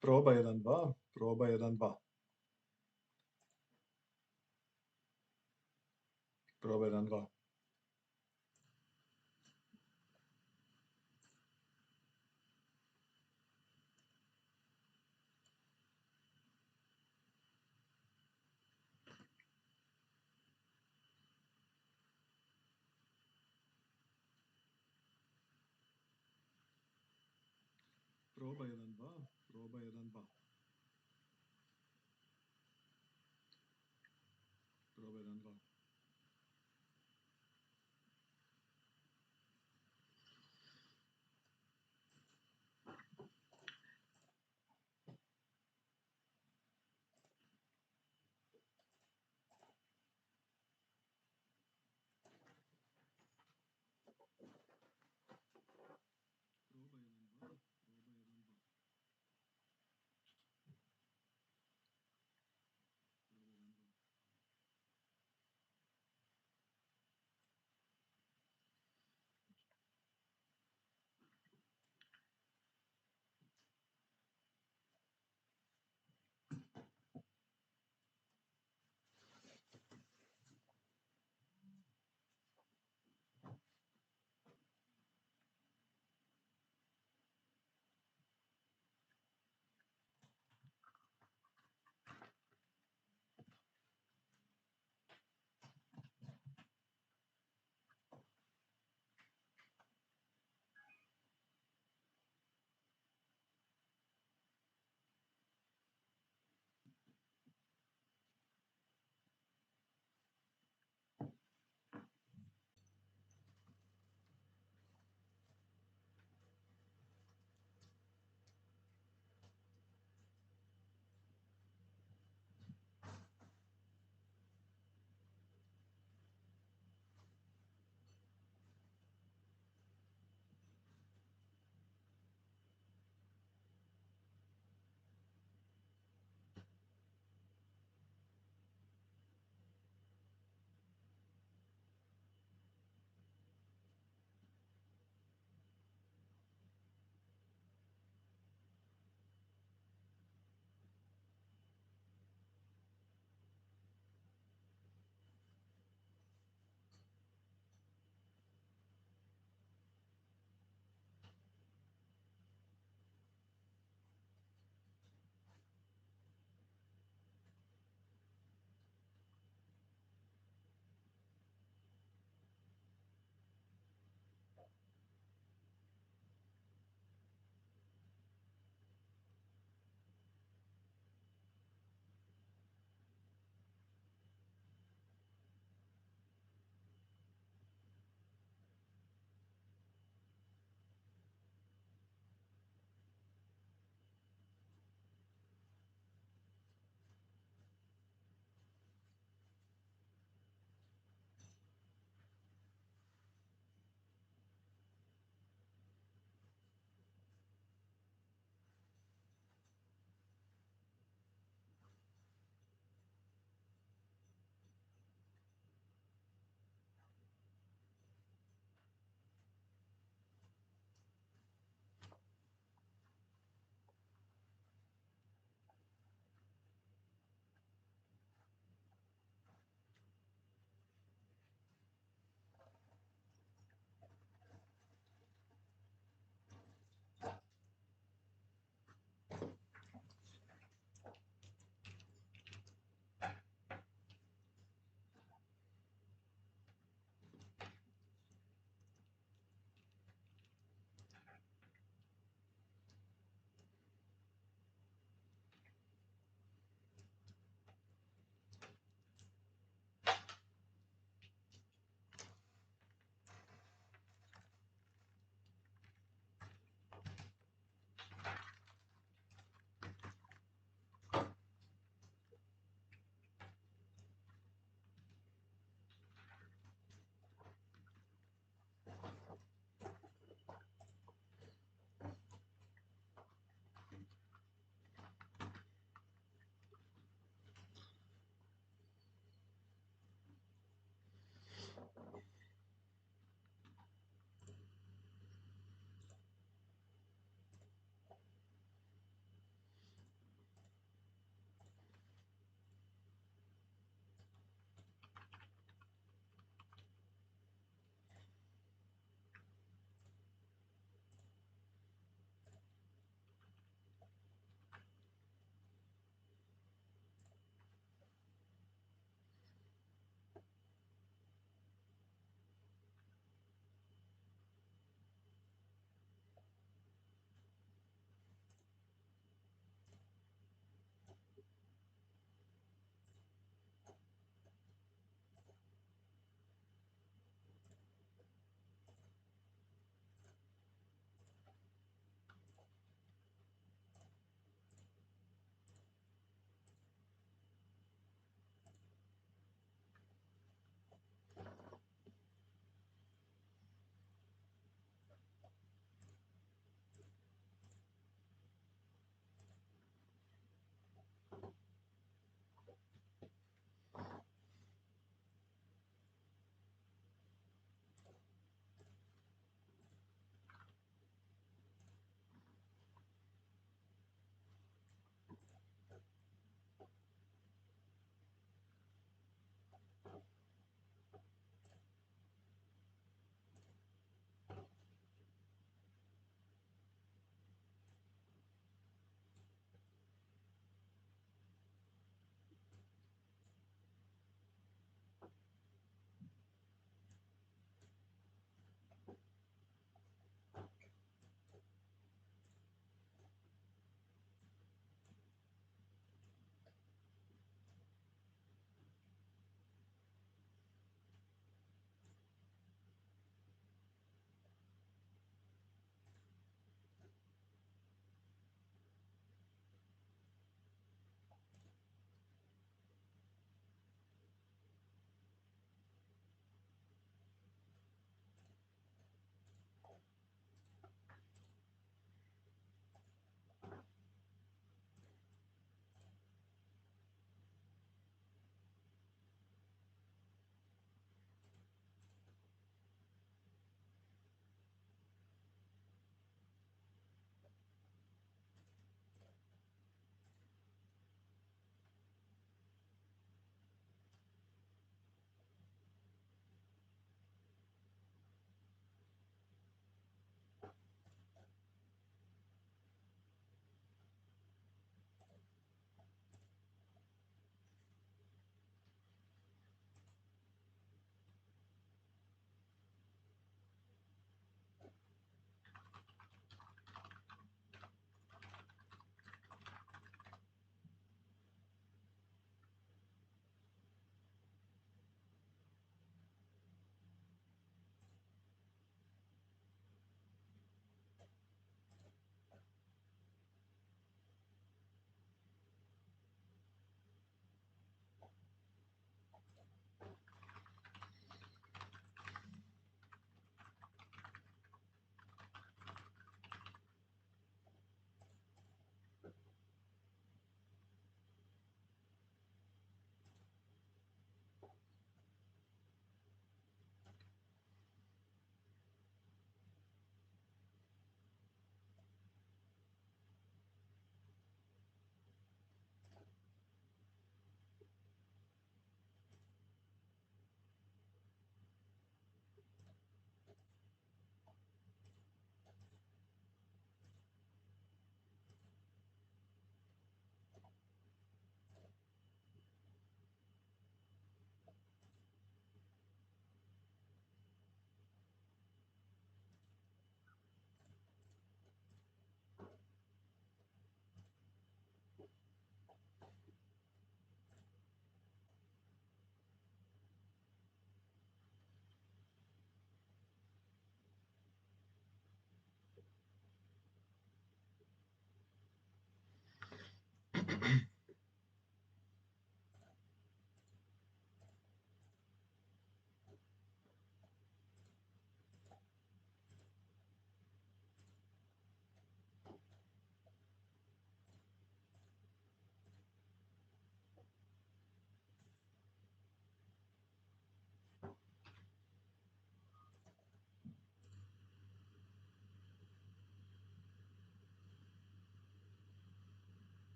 Proba 1, 2, proba 1, 2. Proba 1, 2. Proba 1, 2, proba 1, 2. Proba 1, 2. Proba 1, 2, proba 1, 2.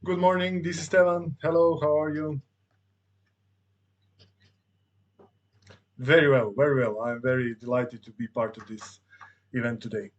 Good morning. This is Stevan. Hello. How are you? Very well. Very well. I'm very delighted to be part of this event today.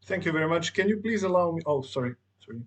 Thank you very much. Can you please allow me? Oh, sorry. Sorry.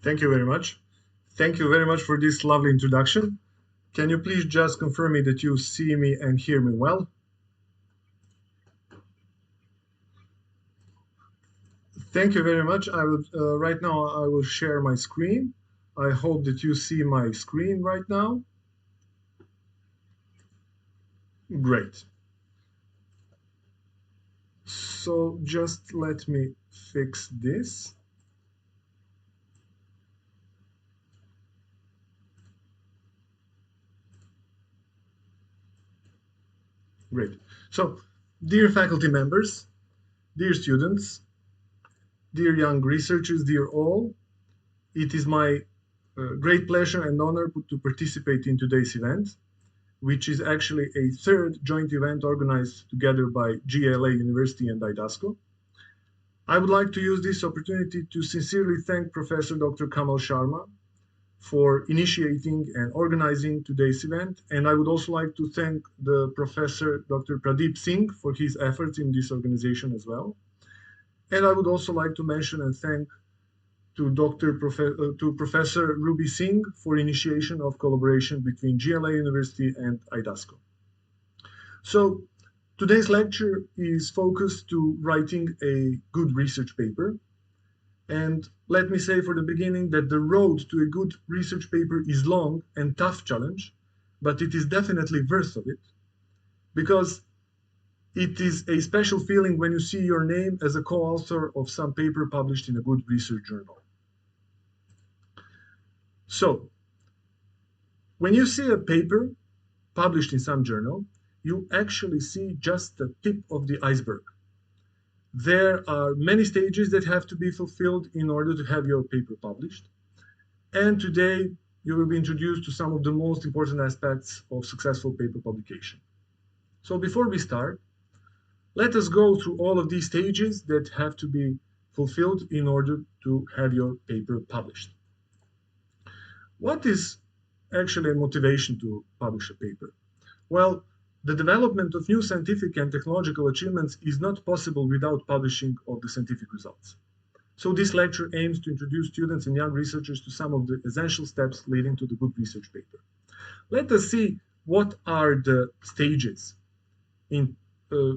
Thank you very much. Thank you very much for this lovely introduction. Can you please just confirm me that you see me and hear me well? Thank you very much. I would right now I will share my screen. I hope that you see my screen right now. Great. So just let me fix this. Great. So, dear faculty members, dear students, dear young researchers, dear all, it is my great pleasure and honor to participate in today's event, which is actually a third joint event organized together by GLA University and AIDASCO. I would like to use this opportunity to sincerely thank Professor Dr. Kamal Sharma for initiating and organizing today's event. And I would also like to thank the Professor Dr. Pradeep Singh for his efforts in this organization as well. And I would also like to mention and thank to Professor Ruby Singh for initiation of collaboration between GLA University and AIDASCO. So today's lecture is focused to writing a good research paper. And let me say for the beginning that the road to a good research paper is long and tough challenge, but it is definitely worth of it because it is a special feeling when you see your name as a co-author of some paper published in a good research journal. So, when you see a paper published in some journal, you actually see just the tip of the iceberg. There are many stages that have to be fulfilled in order to have your paper published. And today, you will be introduced to some of the most important aspects of successful paper publication. So before we start, let us go through all of these stages that have to be fulfilled in order to have your paper published. What is actually a motivation to publish a paper? Well, the development of new scientific and technological achievements is not possible without publishing of the scientific results. So this lecture aims to introduce students and young researchers to some of the essential steps leading to the good research paper. Let us see what are the stages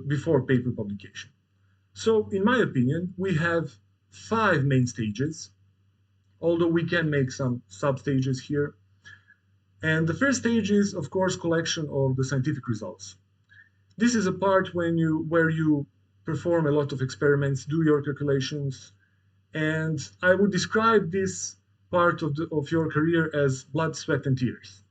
before paper publication. So in my opinion, we have 5 main stages, although we can make some sub-stages here. And the first stage is, of course, collection of the scientific results. This is a part where you perform a lot of experiments, do your calculations, and I would describe this part of your career as blood, sweat, and tears.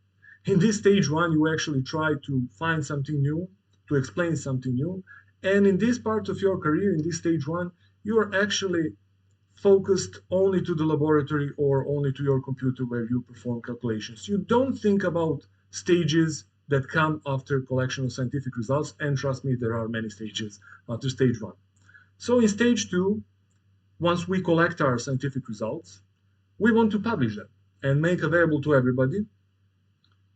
In this stage 1, you actually try to find something new, to explain something new, and in this part of your career, in this stage 1, you are actually focused only to the laboratory or only to your computer where you perform calculations. You don't think about stages that come after collection of scientific results, and trust me, there are many stages after stage 1. So in stage 2, once we collect our scientific results, we want to publish them and make available to everybody.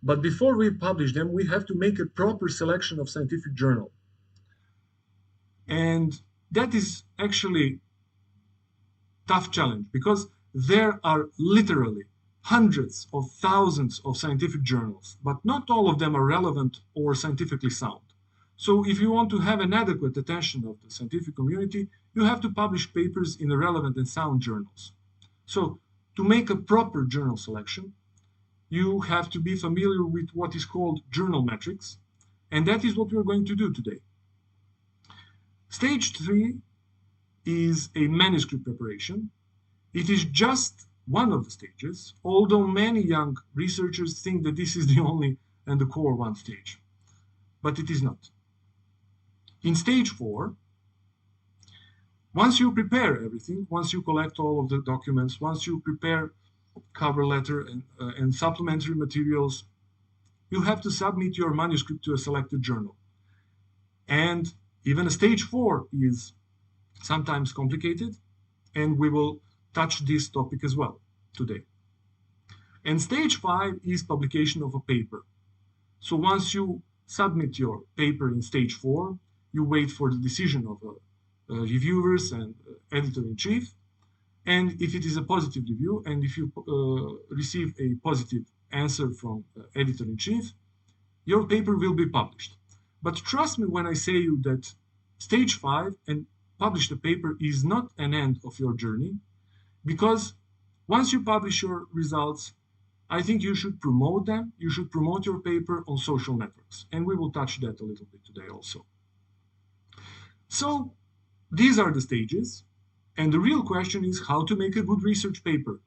But before we publish them, we have to make a proper selection of scientific journal. And that is actually tough challenge because there are literally hundreds of thousands of scientific journals, but not all of them are relevant or scientifically sound. So if you want to have an adequate attention of the scientific community, you have to publish papers in the relevant and sound journals. So to make a proper journal selection, you have to be familiar with what is called journal metrics, and that is what we're going to do today. Stage 3 is a manuscript preparation. It is just one of the stages, although many young researchers think that this is the only and the core one stage, but it is not. In stage 4, once you prepare everything, once you collect all of the documents, once you prepare cover letter and supplementary materials, you have to submit your manuscript to a selected journal. And even a stage 4 is sometimes complicated, and we will touch this topic as well today. And stage 5 is publication of a paper. So once you submit your paper in stage 4, you wait for the decision of reviewers and editor-in-chief. And if it is a positive review, and if you receive a positive answer from editor-in-chief, your paper will be published. But trust me when I say you that stage 5 and publish the paper is not an end of your journey, because once you publish your results, I think you should promote them. You should promote your paper on social networks. And we will touch that a little bit today also. So these are the stages. And the real question is how to make a good research paper.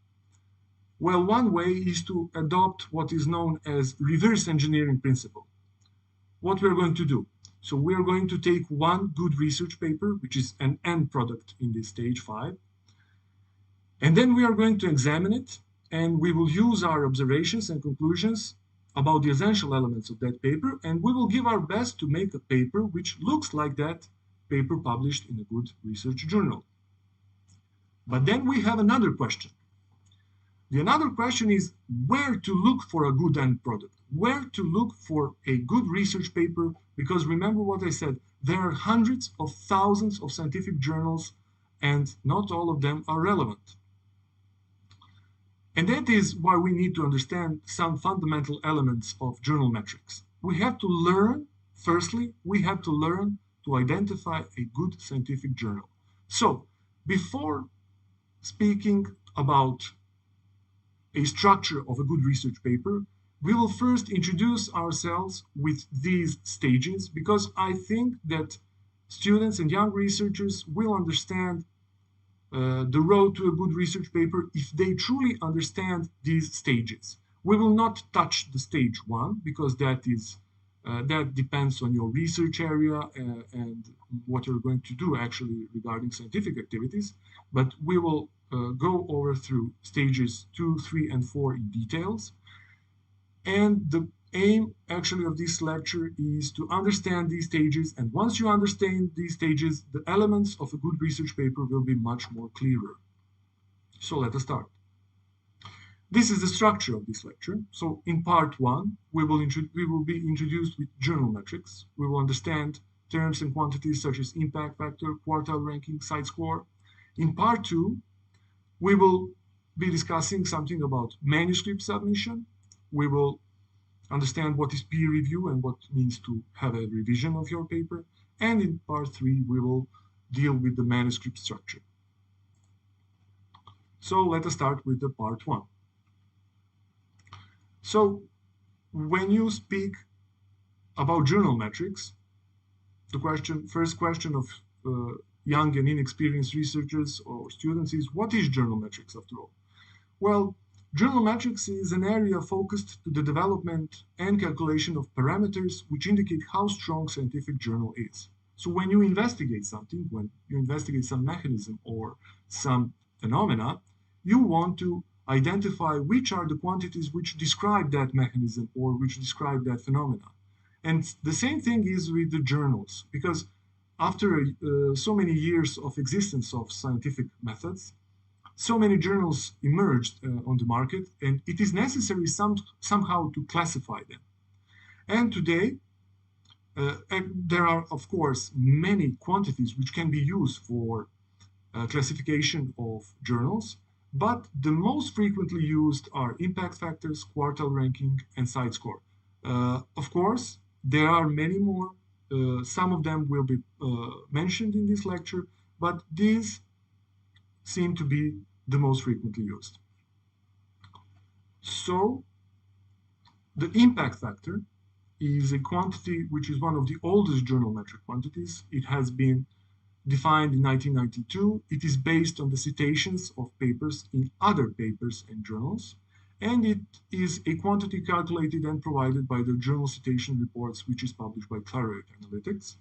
Well, one way is to adopt what is known as reverse engineering principle. What we're going to do. So we're going to take one good research paper, which is an end product in this stage 5, and then we are going to examine it, and we will use our observations and conclusions about the essential elements of that paper, and we will give our best to make a paper which looks like that paper published in a good research journal. But then we have another question. The another question is where to look for a good end product, where to look for a good research paper, because remember what I said, there are hundreds of thousands of scientific journals and not all of them are relevant. And that is why we need to understand some fundamental elements of journal metrics. We have to learn, firstly, we have to learn to identify a good scientific journal. So before speaking about a structure of a good research paper, we will first introduce ourselves with these stages, because I think that students and young researchers will understand the road to a good research paper if they truly understand these stages. We will not touch the stage 1 because that depends on your research area and what you're going to do actually regarding scientific activities, but we will go over through stages 2, 3, and 4 in details. And the aim actually of this lecture is to understand these stages, and once you understand these stages, the elements of a good research paper will be much more clearer. So let us start. This is the structure of this lecture. So in part 1, we will be introduced with journal metrics. We will understand terms and quantities such as impact factor, quartile ranking, site score. In part 2, we will be discussing something about manuscript submission. We will understand what is peer review and what it means to have a revision of your paper. And in part 3, we will deal with the manuscript structure. So let us start with the part 1. So when you speak about journal metrics, the first question of young and inexperienced researchers or students is, what is journal metrics after all? Well, journal metrics is an area focused to the development and calculation of parameters which indicate how strong scientific journal is. So when you investigate something, when you investigate some mechanism or some phenomena, you want to identify which are the quantities which describe that mechanism or which describe that phenomena. And the same thing is with the journals, because after so many years of existence of scientific methods, so many journals emerged on the market, and it is necessary somehow to classify them. And today, there are, of course, many quantities which can be used for classification of journals, but the most frequently used are impact factors, quartile ranking, and site score. Of course, there are many more. Some of them will be mentioned in this lecture, but these seem to be the most frequently used. So the impact factor is a quantity which is one of the oldest journal metric quantities. It has been defined in 1992. It is based on the citations of papers in other papers and journals, and it is a quantity calculated and provided by the journal citation reports, which is published by Clarivate Analytics.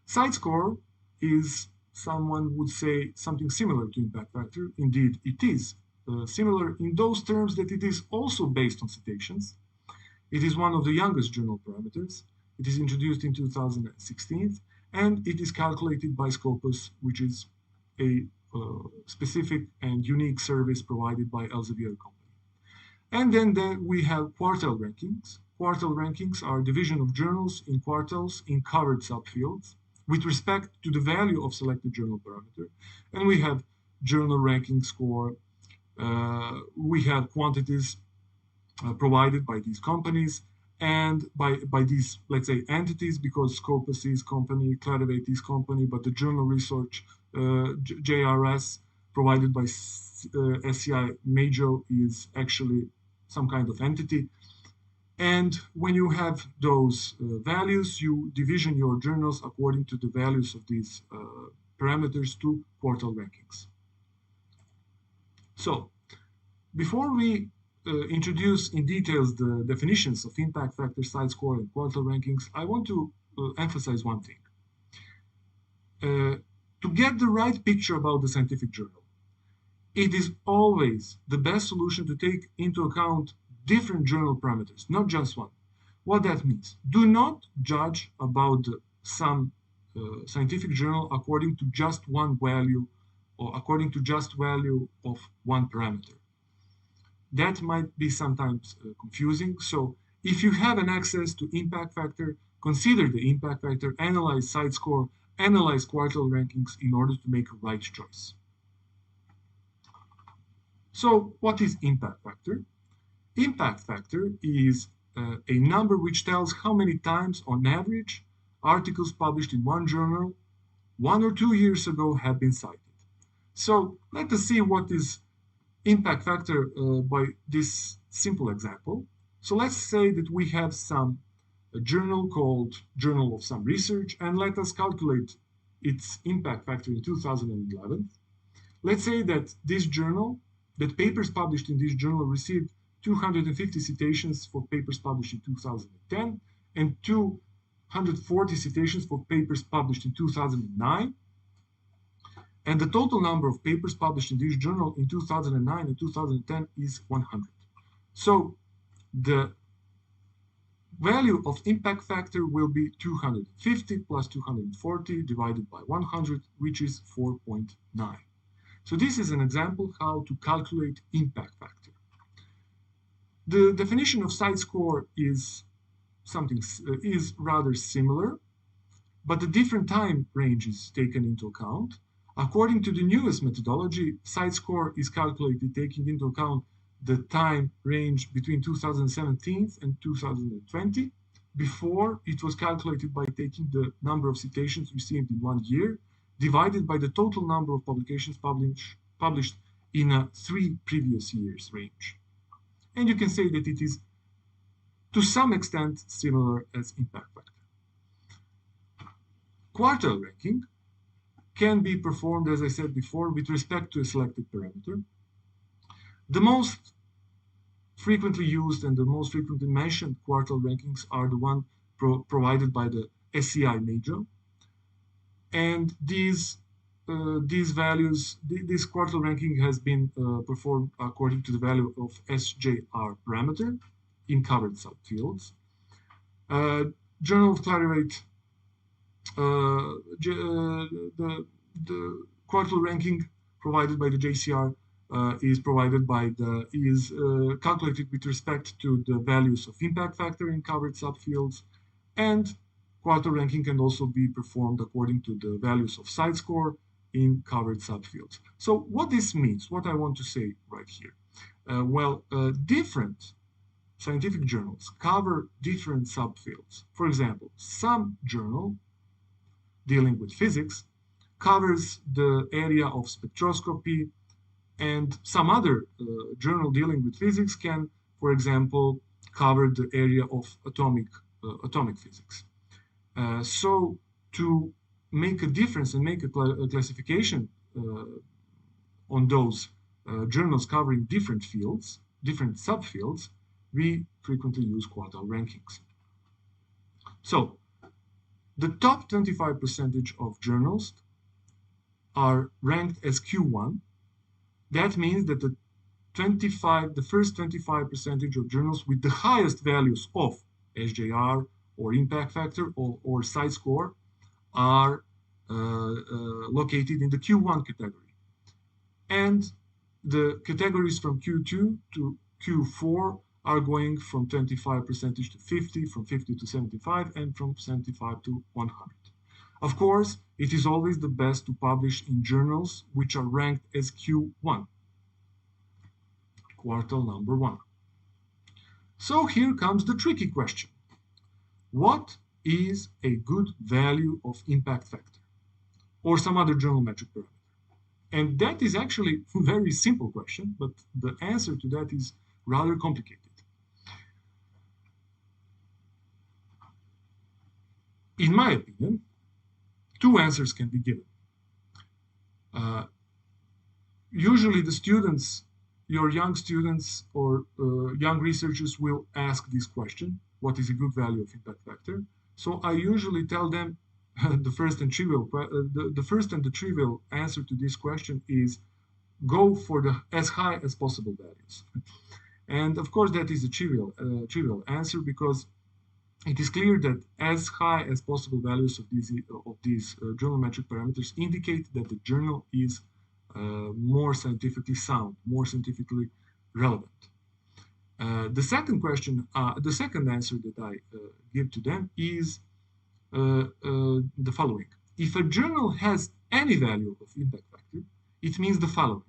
Site score is, someone would say, something similar to impact factor. Indeed, it is similar in those terms that it is also based on citations. It is one of the youngest journal parameters. It is introduced in 2016, and it is calculated by Scopus, which is a specific and unique service provided by Elsevier company. And then we have quartile rankings. Quartile rankings are division of journals in quartiles in covered subfields with respect to the value of selected journal parameter. And we have journal ranking score. We have quantities provided by these companies and by these, let's say, entities, because Scopus is company, Clarivate is company, but the journal research, JRS, provided by SCI Major, is actually some kind of entity. And when you have those values, you division your journals according to the values of these parameters to quartile rankings. So, before we introduce in details the definitions of impact factor, side score, and quartile rankings, I want to emphasize one thing. To get the right picture about the scientific journal, it is always the best solution to take into account different journal parameters, not just one. What that means: do not judge about some scientific journal according to just one value or according to just value of one parameter. That might be sometimes confusing. So if you have an access to impact factor, consider the impact factor, analyze side score, analyze quartile rankings in order to make a right choice. So what is impact factor? Impact factor is a number which tells how many times on average articles published in one journal 1 or 2 years ago have been cited. So let us see what is impact factor by this simple example. So let's say that we have a journal called Journal of Some Research, and let us calculate its impact factor in 2011. Let's say that papers published in this journal received 250 citations for papers published in 2010 and 240 citations for papers published in 2009. And the total number of papers published in this journal in 2009 and 2010 is 100. So the value of impact factor will be 250 plus 240 divided by 100, which is 4.9. So this is an example how to calculate impact factor. The definition of side score is rather similar, but the different time range is taken into account. According to the newest methodology, side score is calculated taking into account the time range between 2017 and 2020. Before, it was calculated by taking the number of citations received in 1 year divided by the total number of publications published in a 3 previous years range. And you can say that it is to some extent similar as impact factor. Quartile ranking can be performed, as I said before, with respect to a selected parameter. The most frequently used and the most frequently mentioned quartile rankings are the one provided by the SCI Major. And these values, this quartile ranking has been performed according to the value of SJR parameter in covered subfields. Journal of Clarivate, the quartile ranking provided by the JCR is calculated with respect to the values of impact factor in covered subfields, and quartile ranking can also be performed according to the values of side score in covered subfields. So what this means, what I want to say right here, different scientific journals cover different subfields. For example, some journal dealing with physics covers the area of spectroscopy, and some other journal dealing with physics can, for example, cover the area of atomic physics. So to make a difference and make a classification on those journals covering different fields, different subfields, we frequently use quartile rankings. So the top 25% of journals are ranked as Q1. That means that the first 25% of journals with the highest values of SJR or impact factor or side score are located in the Q1 category. And the categories from Q2 to Q4 are going from 25% to 50, from 50 to 75, and from 75 to 100. Of course, it is always the best to publish in journals which are ranked as Q1, quartile number 1. So here comes the tricky question. What is a good value of impact factor or some other journal metric parameter? And that is actually a very simple question, but the answer to that is rather complicated. In my opinion, two answers can be given. Usually the students, your young students or young researchers will ask this question, what is a good value of impact factor? So I usually tell them the first and the trivial answer to this question is go for the as high as possible values. And of course that is a trivial answer because it is clear that as high as possible values of these journal metric parameters indicate that the journal is more scientifically sound, more scientifically relevant. The second answer that I give to them is the following. If a journal has any value of impact factor, it means the following.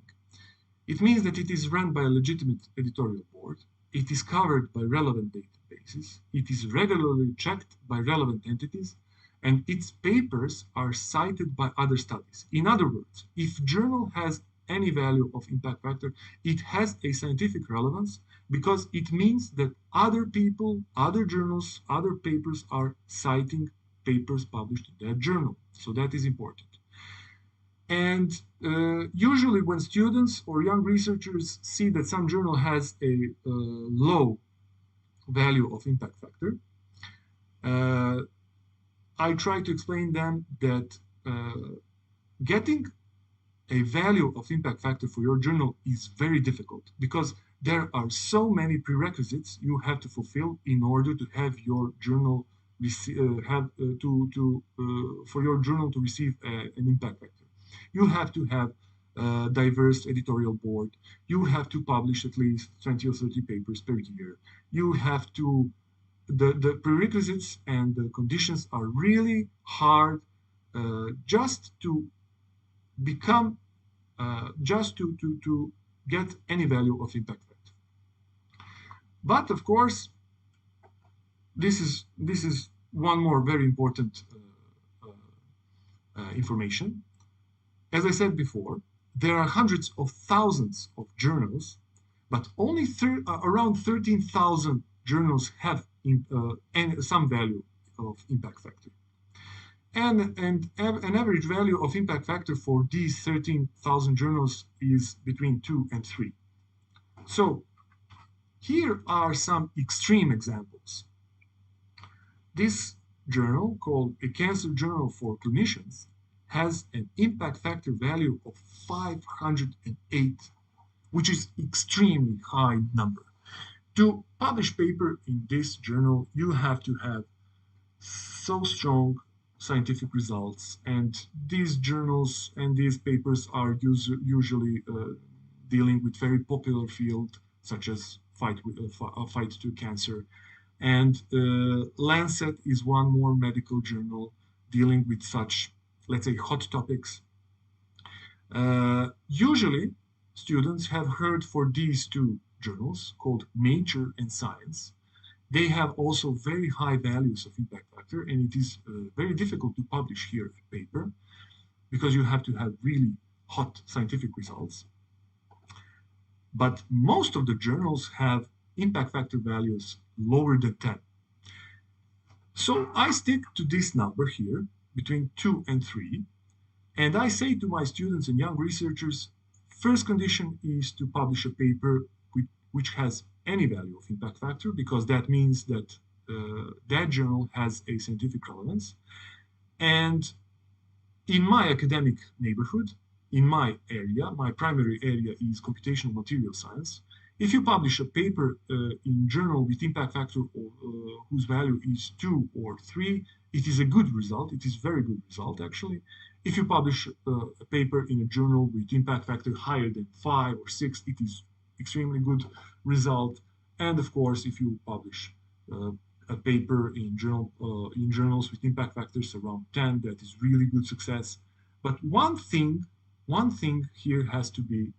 It means that it is run by a legitimate editorial board, it is covered by relevant databases, it is regularly checked by relevant entities, and its papers are cited by other studies. In other words, if journal has any value of impact factor, it has a scientific relevance because it means that other people, other journals, other papers are citing papers published in that journal. So that is important. And usually when students or young researchers see that some journal has a low value of impact factor, I try to explain them that getting a value of impact factor for your journal is very difficult because there are so many prerequisites you have to fulfill in order to have your journal for your journal to receive an impact factor. You have to have a diverse editorial board. You have to publish at least 20 or 30 papers per year. You have to the prerequisites and the conditions are really hard just to become, to get any value of impact factor. But of course, this is one more very important information. As I said before, there are hundreds of thousands of journals, but only around 13,000 journals have some value of impact factor. And an average value of impact factor for these 13,000 journals is between 2 and 3. So here are some extreme examples. This journal, called A Cancer Journal for Clinicians, has an impact factor value of 508, which is extremely high number. To publish paper in this journal, you have to have so strong scientific results, and these journals and these papers are usually dealing with very popular field such as fight to cancer. And Lancet is one more medical journal dealing with such, let's say, hot topics. Usually, students have heard for these two journals called Nature and Science. They have also very high values of impact factor, and it is very difficult to publish here a paper because you have to have really hot scientific results. But most of the journals have impact factor values lower than 10. So I stick to this number here, between 2 and 3, and I say to my students and young researchers, first condition is to publish a paper which has any value of impact factor, because that means that that journal has a scientific relevance. And in my academic neighborhood, in my area, my primary area is computational material science. If you publish a paper in journal with impact factor whose value is 2 or 3, it is a good result. It is very good result, actually. If you publish a paper in a journal with impact factor higher than 5 or 6, it is extremely good result. And of course, if you publish a paper in journals with impact factors around 10. That is really good success. But one thing here has to be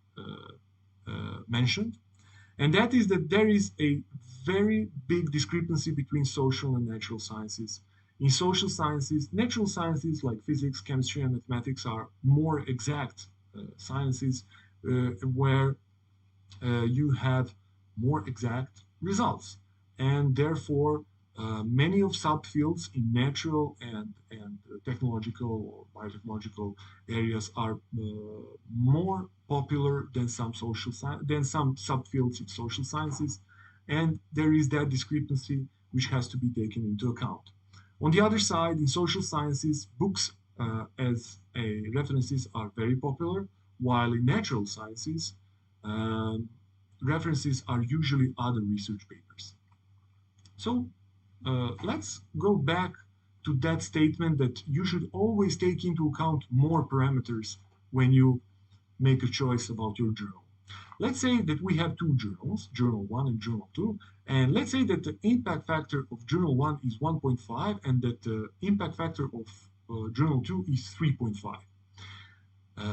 mentioned, and that is that there is a very big discrepancy between social and natural sciences. In social sciences, natural sciences like physics, chemistry, and mathematics are more exact sciences where you have more exact results. And therefore, many of subfields in natural and technological or biotechnological areas are more popular than some subfields in social sciences, and there is that discrepancy which has to be taken into account. On the other side, in social sciences, books as references are very popular, while in natural sciences, references are usually other research papers. So let's go back to that statement that you should always take into account more parameters when you make a choice about your journal. Let's say that we have two journals, Journal 1 and Journal 2, and let's say that the impact factor of Journal 1 is 1.5 and that the impact factor of Journal 2 is 3.5.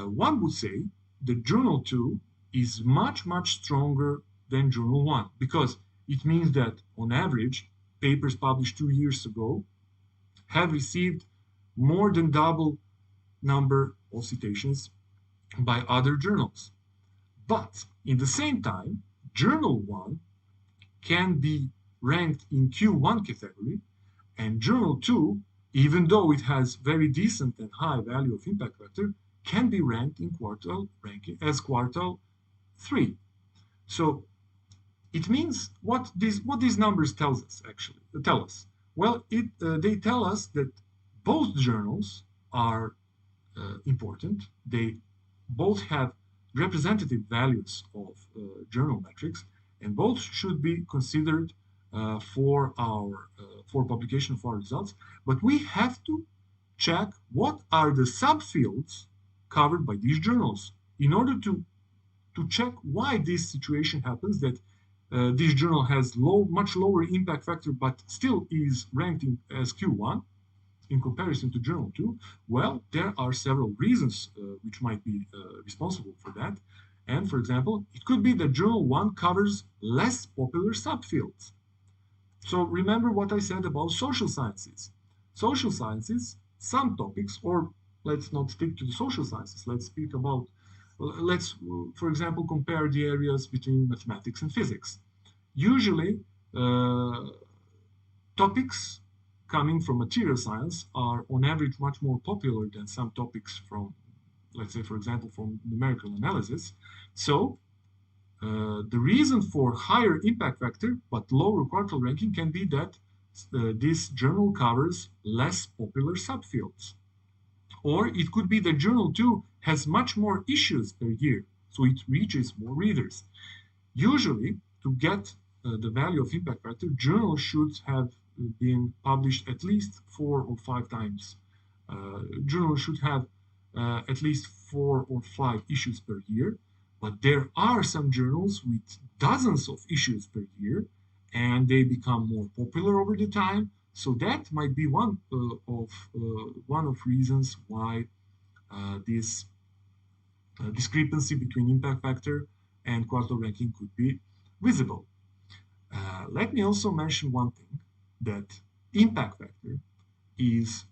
One would say that Journal 2 is much, much stronger than Journal 1 because it means that on average, papers published 2 years ago have received more than double number of citations by other journals. But in the same time, Journal 1 can be ranked in Q1 category, and Journal 2, even though it has very decent and high value of impact factor, can be ranked in quartile ranking as quartile 3. So it means what these numbers tell us. Well, they tell us that both journals are important. They both have representative values of journal metrics, and both should be considered for publication of our results. But we have to check what are the subfields covered by these journals in order to check why this situation happens, that this journal has much lower impact factor but still is ranked as Q1 in comparison to Journal 2. Well, there are several reasons which might be responsible for that. And for example, it could be that Journal 1 covers less popular subfields. So remember what I said about social sciences. Social sciences, some topics, or let's not stick to the social sciences, let's, for example, compare the areas between mathematics and physics. Usually, topics coming from material science are on average much more popular than some topics from, let's say, for example, from numerical analysis. So the reason for higher impact factor but lower quartile ranking can be that this journal covers less popular subfields. Or it could be that Journal 2 has much more issues per year, so it reaches more readers. Usually, to get the value of impact factor, journals should have been published at least 4 or 5 times. Journals should have at least 4 or 5 issues per year, but there are some journals with dozens of issues per year, and they become more popular over the time. So that might be one of reasons why this discrepancy between impact factor and quartile ranking could be visible. Let me also mention one thing, that impact factor is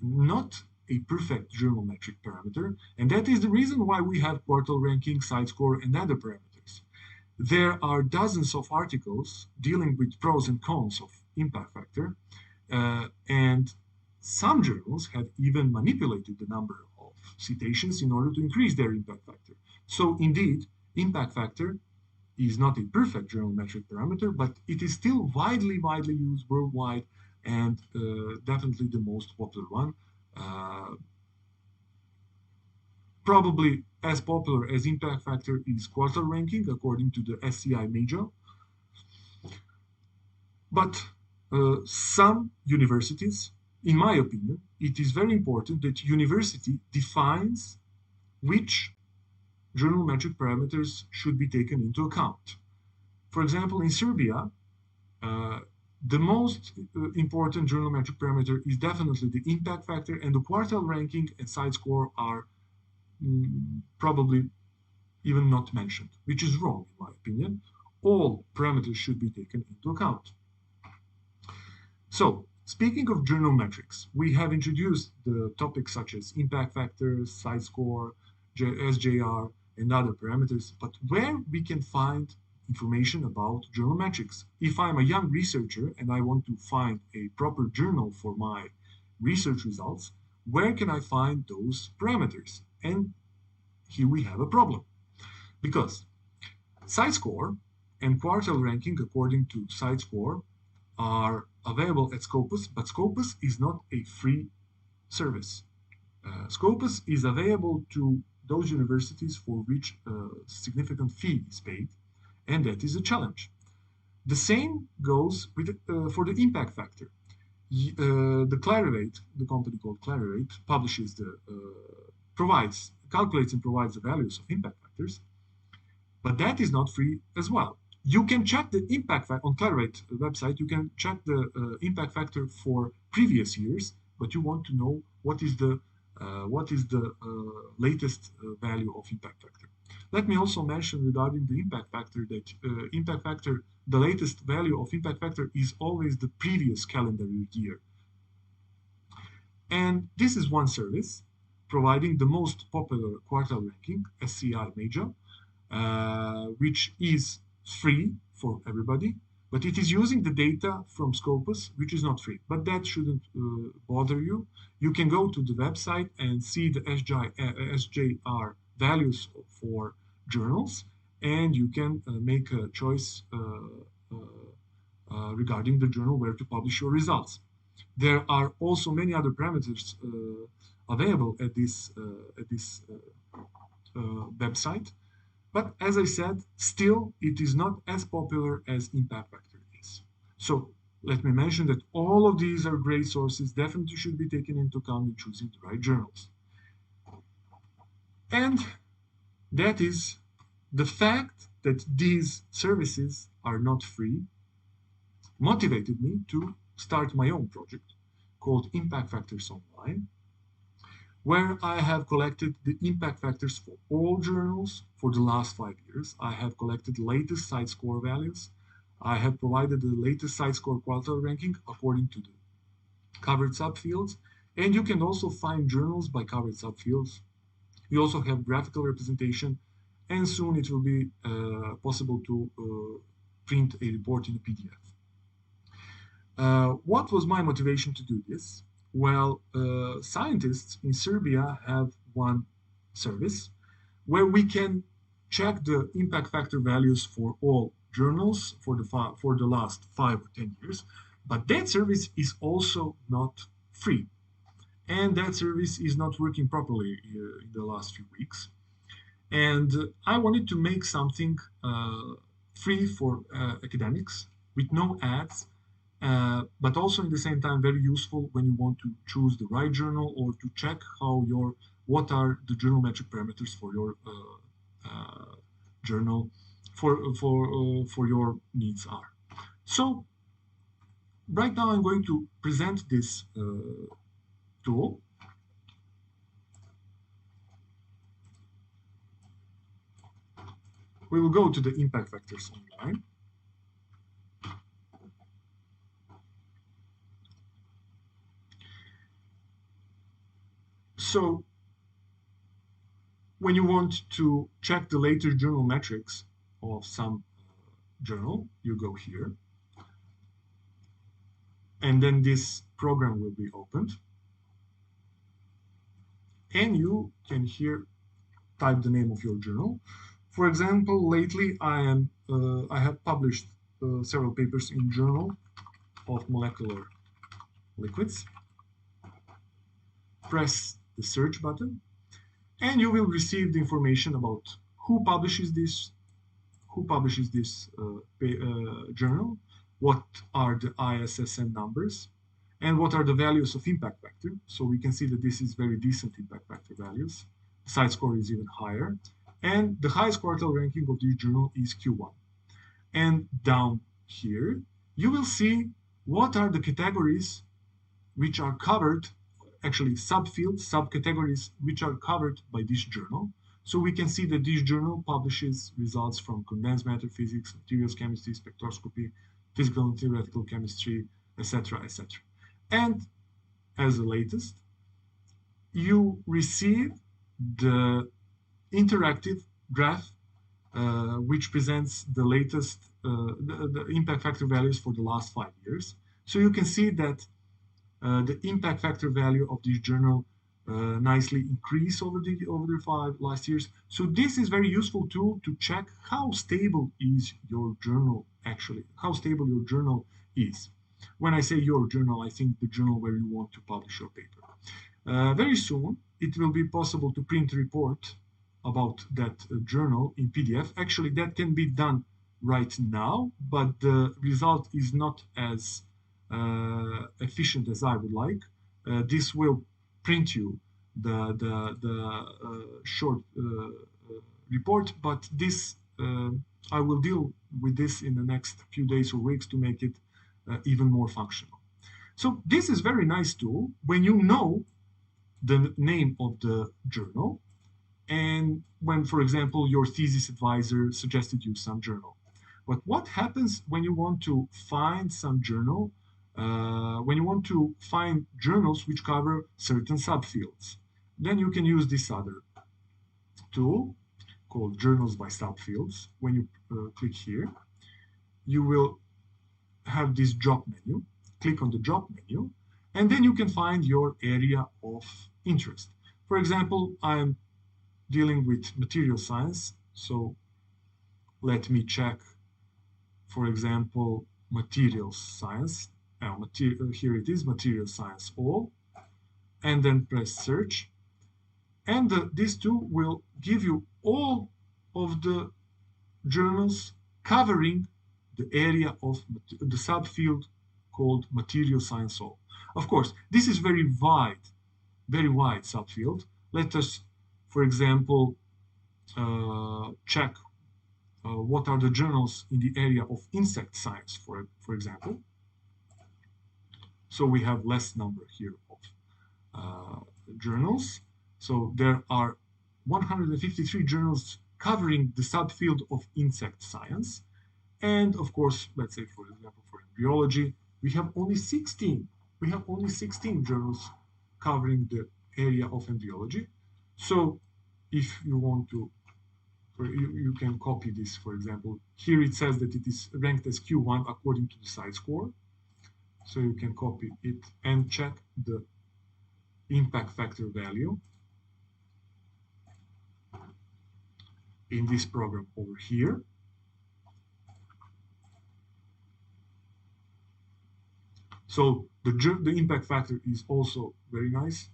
not a perfect journal metric parameter, and that is the reason why we have quartile ranking, site score, and other parameters. There are dozens of articles dealing with pros and cons of impact factor, and some journals have even manipulated the number of citations in order to increase their impact factor. So indeed, impact factor is not a perfect journal metric parameter, but it is still widely used worldwide and definitely the most popular one. Probably as popular as impact factor is quartile ranking according to the SCI major. But some universities, in my opinion, it is very important that university defines which journal metric parameters should be taken into account. For example, in Serbia, The most important journal metric parameter is definitely the impact factor, and the quartile ranking and side score are probably even not mentioned, which is wrong in my opinion. All parameters should be taken into account. So, speaking of journal metrics, we have introduced the topics such as impact factors, side score, SJR, and other parameters, but where we can find information about journal metrics. If I'm a young researcher and I want to find a proper journal for my research results, where can I find those parameters? And here we have a problem, because side score and quartile ranking according to side score are available at Scopus, but Scopus is not a free service. Scopus is available to those universities for which a significant fee is paid, and that is a challenge. The same goes with, for the impact factor. The Clarivate, the company called Clarivate, publishes calculates and provides the values of impact factors, but that is not free as well. You can check the impact factor on Clarivate website. You can check the impact factor for previous years, but you want to know what is the latest value of impact factor. Let me also mention regarding the impact factor that the latest value of impact factor is always the previous calendar year. And this is one service providing the most popular quartile ranking, SCI major, which is free for everybody, but it is using the data from Scopus, which is not free. But that shouldn't bother you. You can go to the website and see the SJR values for journals, and you can make a choice regarding the journal where to publish your results. There are also many other parameters available at this website. But as I said, still it is not as popular as impact factor is. So let me mention that all of these are great sources, definitely should be taken into account in choosing the right journals. And that is the fact that these services are not free motivated me to start my own project called Impact Factors Online, where I have collected the impact factors for all journals for the last 5 years. I have collected the latest side score values. I have provided the latest side score quartile ranking according to the covered subfields. And you can also find journals by covered subfields. You also have graphical representation, and soon it will be possible to print a report in a PDF. What was my motivation to do this? Well, scientists in Serbia have one service where we can check the impact factor values for all journals for the last 5 or 10 years, but that service is also not free, and that service is not working properly in the last few weeks. And I wanted to make something free for academics with no ads, but also in the same time very useful when you want to choose the right journal or to check what are the journal metric parameters for your journal for your needs are. So right now I'm going to present this tool. We will go to the impact factors online. So when you want to check the latest journal metrics of some journal, you go here. And then this program will be opened. And you can here type the name of your journal. For example, lately I have published several papers in Journal of Molecular Liquids. Press the search button, and you will receive the information about who publishes this journal, what are the ISSN numbers, and what are the values of impact factor. So we can see that this is very decent impact factor values. The side score is even higher, and the highest quartile ranking of this journal is Q1. And down here, you will see what are the categories which are covered, actually subfields, subcategories which are covered by this journal. So we can see that this journal publishes results from condensed matter physics, materials chemistry, spectroscopy, physical and theoretical chemistry, etc., etc. And as the latest, you receive the interactive graph which presents the latest the impact factor values for the last 5 years. So you can see that the impact factor value of this journal nicely increased over the last 5 years. So this is very useful tool to check how stable is your journal actually, how stable your journal is. When I say your journal, I think the journal where you want to publish your paper. Very soon, it will be possible to print a report about that journal in PDF. Actually, that can be done right now, but the result is not as efficient as I would like. This will print you the short report, but this I will deal with this in the next few days or weeks to make it even more functional. So this is very nice tool when you know the name of the journal and when, for example, your thesis advisor suggested you some journal. But what happens when you want to find some journal, when you want to find journals which cover certain subfields? Then you can use this other tool called Journals by Subfields. When you click here, you will have this drop menu. Click on the drop menu, and then you can find your area of interest. For example, I'm dealing with material science, so let me check, for example, materials science. Here it is, material science all, and then press search. And this tool will give you all of the journals covering the area of the subfield called material science all. Of course, this is very wide subfield. Let us, for example, check what are the journals in the area of insect science, for example. So we have less number here of journals. So there are 153 journals covering the subfield of insect science. And of course, let's say, for example, for embryology, we have only 16. We have only 16 journals covering the area of embryology. So if you want to, you can copy this, for example. Here it says that it is ranked as Q1 according to the site score. So you can copy it and check the impact factor value in this program over here. So the impact factor is also very nice,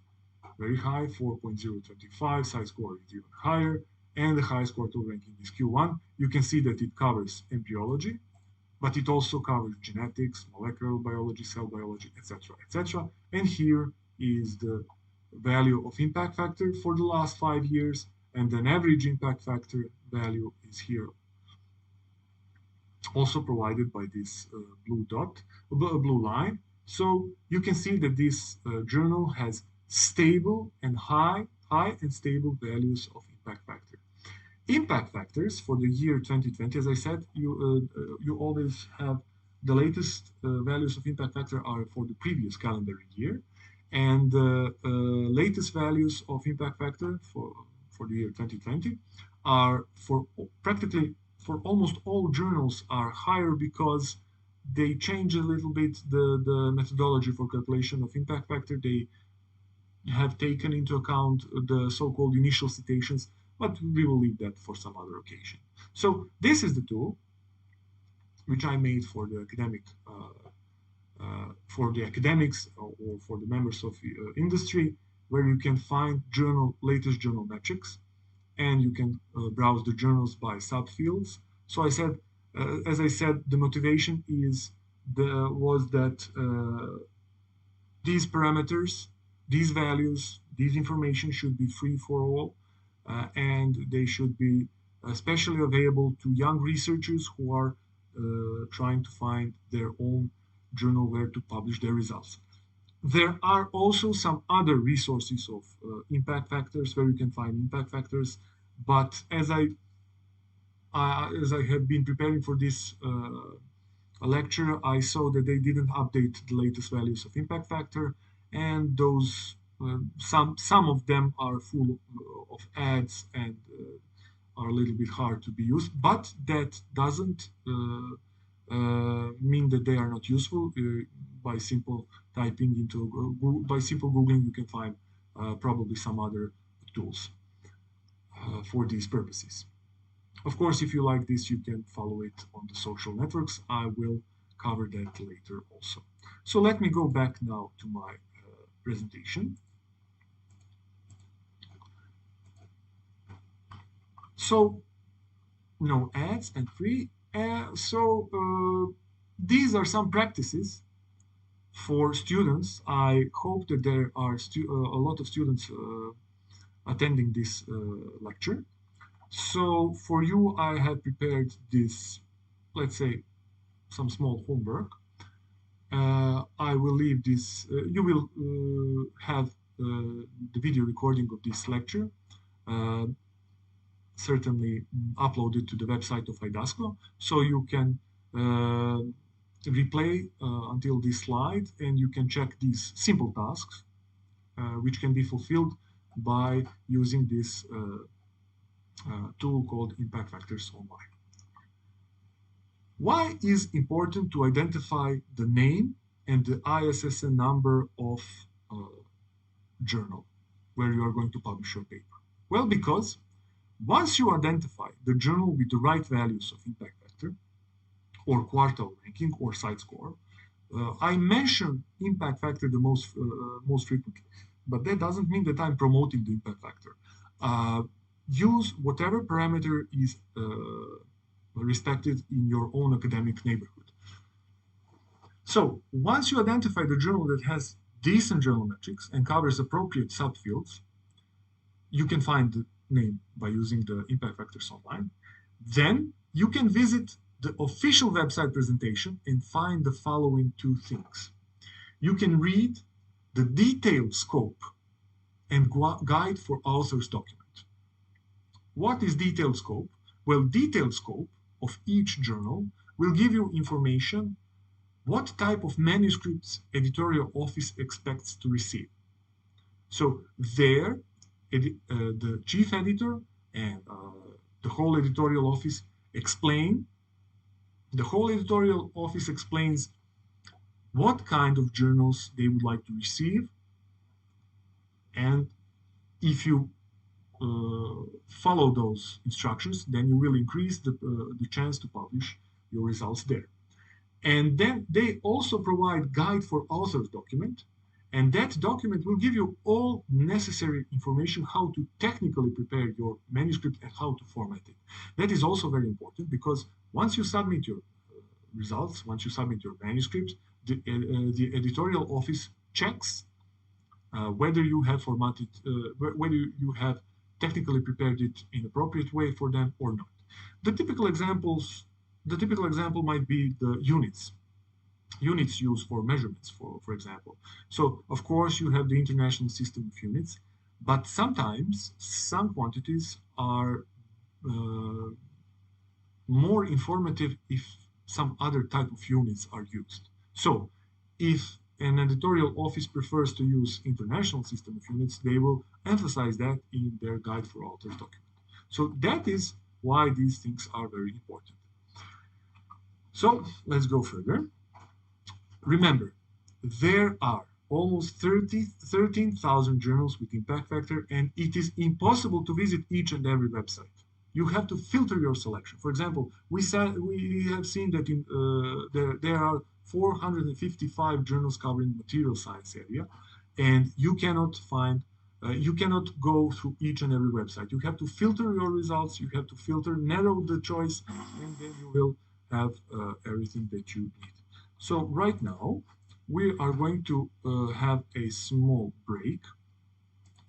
very high, 4.025. Site score is even higher, and the highest quartile ranking is Q1. You can see that it covers embryology, but it also covers genetics, molecular biology, cell biology, etc., etc. And here is the value of impact factor for the last 5 years, and an average impact factor value is here, also provided by this blue line. So you can see that this journal has stable and high and stable values of impact factor. Impact factors for the year 2020, as I said, you always have the latest values of impact factor are for the previous calendar year, and the latest values of impact factor for the year 2020 are practically for almost all journals are higher because they change a little bit the methodology for calculation of impact factor. They have taken into account the so-called initial citations, but we will leave that for some other occasion. So this is the tool which I made for the academics or for the members of industry, where you can find latest journal metrics, and you can browse the journals by subfields. So as I said, the motivation was that these parameters, these values, these information should be free for all, and they should be especially available to young researchers who are trying to find their own journal where to publish their results. There are also some other resources of impact factors where you can find impact factors, but as I have been preparing for this lecture, I saw that they didn't update the latest values of impact factor, and those some of them are full of ads and are a little bit hard to be used, but that doesn't mean that they are not useful. By simple typing into Google, by simple googling, you can find probably some other tools for these purposes. Of course, if you like this, you can follow it on the social networks. I will cover that later also. So let me go back now to my presentation. So no ads and free. These are some practices for students. I hope that there are a lot of students attending this lecture. So for you, I have prepared this, let's say, some small homework. I will leave this, you will have the video recording of this lecture, certainly uploaded to the website of AIDASCO, so you can replay until this slide, and you can check these simple tasks, which can be fulfilled by using this tool called Impact Factors Online. Why is important to identify the name and the ISSN number of journal where you are going to publish your paper? Well, because once you identify the journal with the right values of impact factor, or quartile ranking, or site score, I mention impact factor the most frequently, but that doesn't mean that I'm promoting the impact factor. Use whatever parameter is respected in your own academic neighborhood. So once you identify the journal that has decent journal metrics and covers appropriate subfields, you can find the name by using the impact factors online. Then you can visit the official website presentation and find the following two things. You can read the detailed scope and guide for authors document. What is detailed scope? Well, detailed scope of each journal will give you information what type of manuscripts editorial office expects to receive. So there, the chief editor and the whole editorial office explains what kind of journals they would like to receive, and if you follow those instructions, then you will increase the chance to publish your results there. And then they also provide guide for authors document, and that document will give you all necessary information how to technically prepare your manuscript and how to format it. That is also very important, because once you submit your results, once you submit your manuscript, the editorial office checks whether you have formatted, whether you have technically prepared it in appropriate way for them or not. The typical example might be the units used for measurements, for example. So of course you have the international system of units, but sometimes some quantities are more informative if some other type of units are used. So if an editorial office prefers to use international system of units, they will emphasize that in their guide for authors document. So that is why these things are very important. So let's go further. Remember, there are almost 13,000 journals with impact factor, and it is impossible to visit each and every website. You have to filter your selection. For example, we have seen that there are 455 journals covering material science area, and you cannot go through each and every website. You have to filter your results, you have to narrow the choice, and then you will have everything that you need. So right now, we are going to have a small break.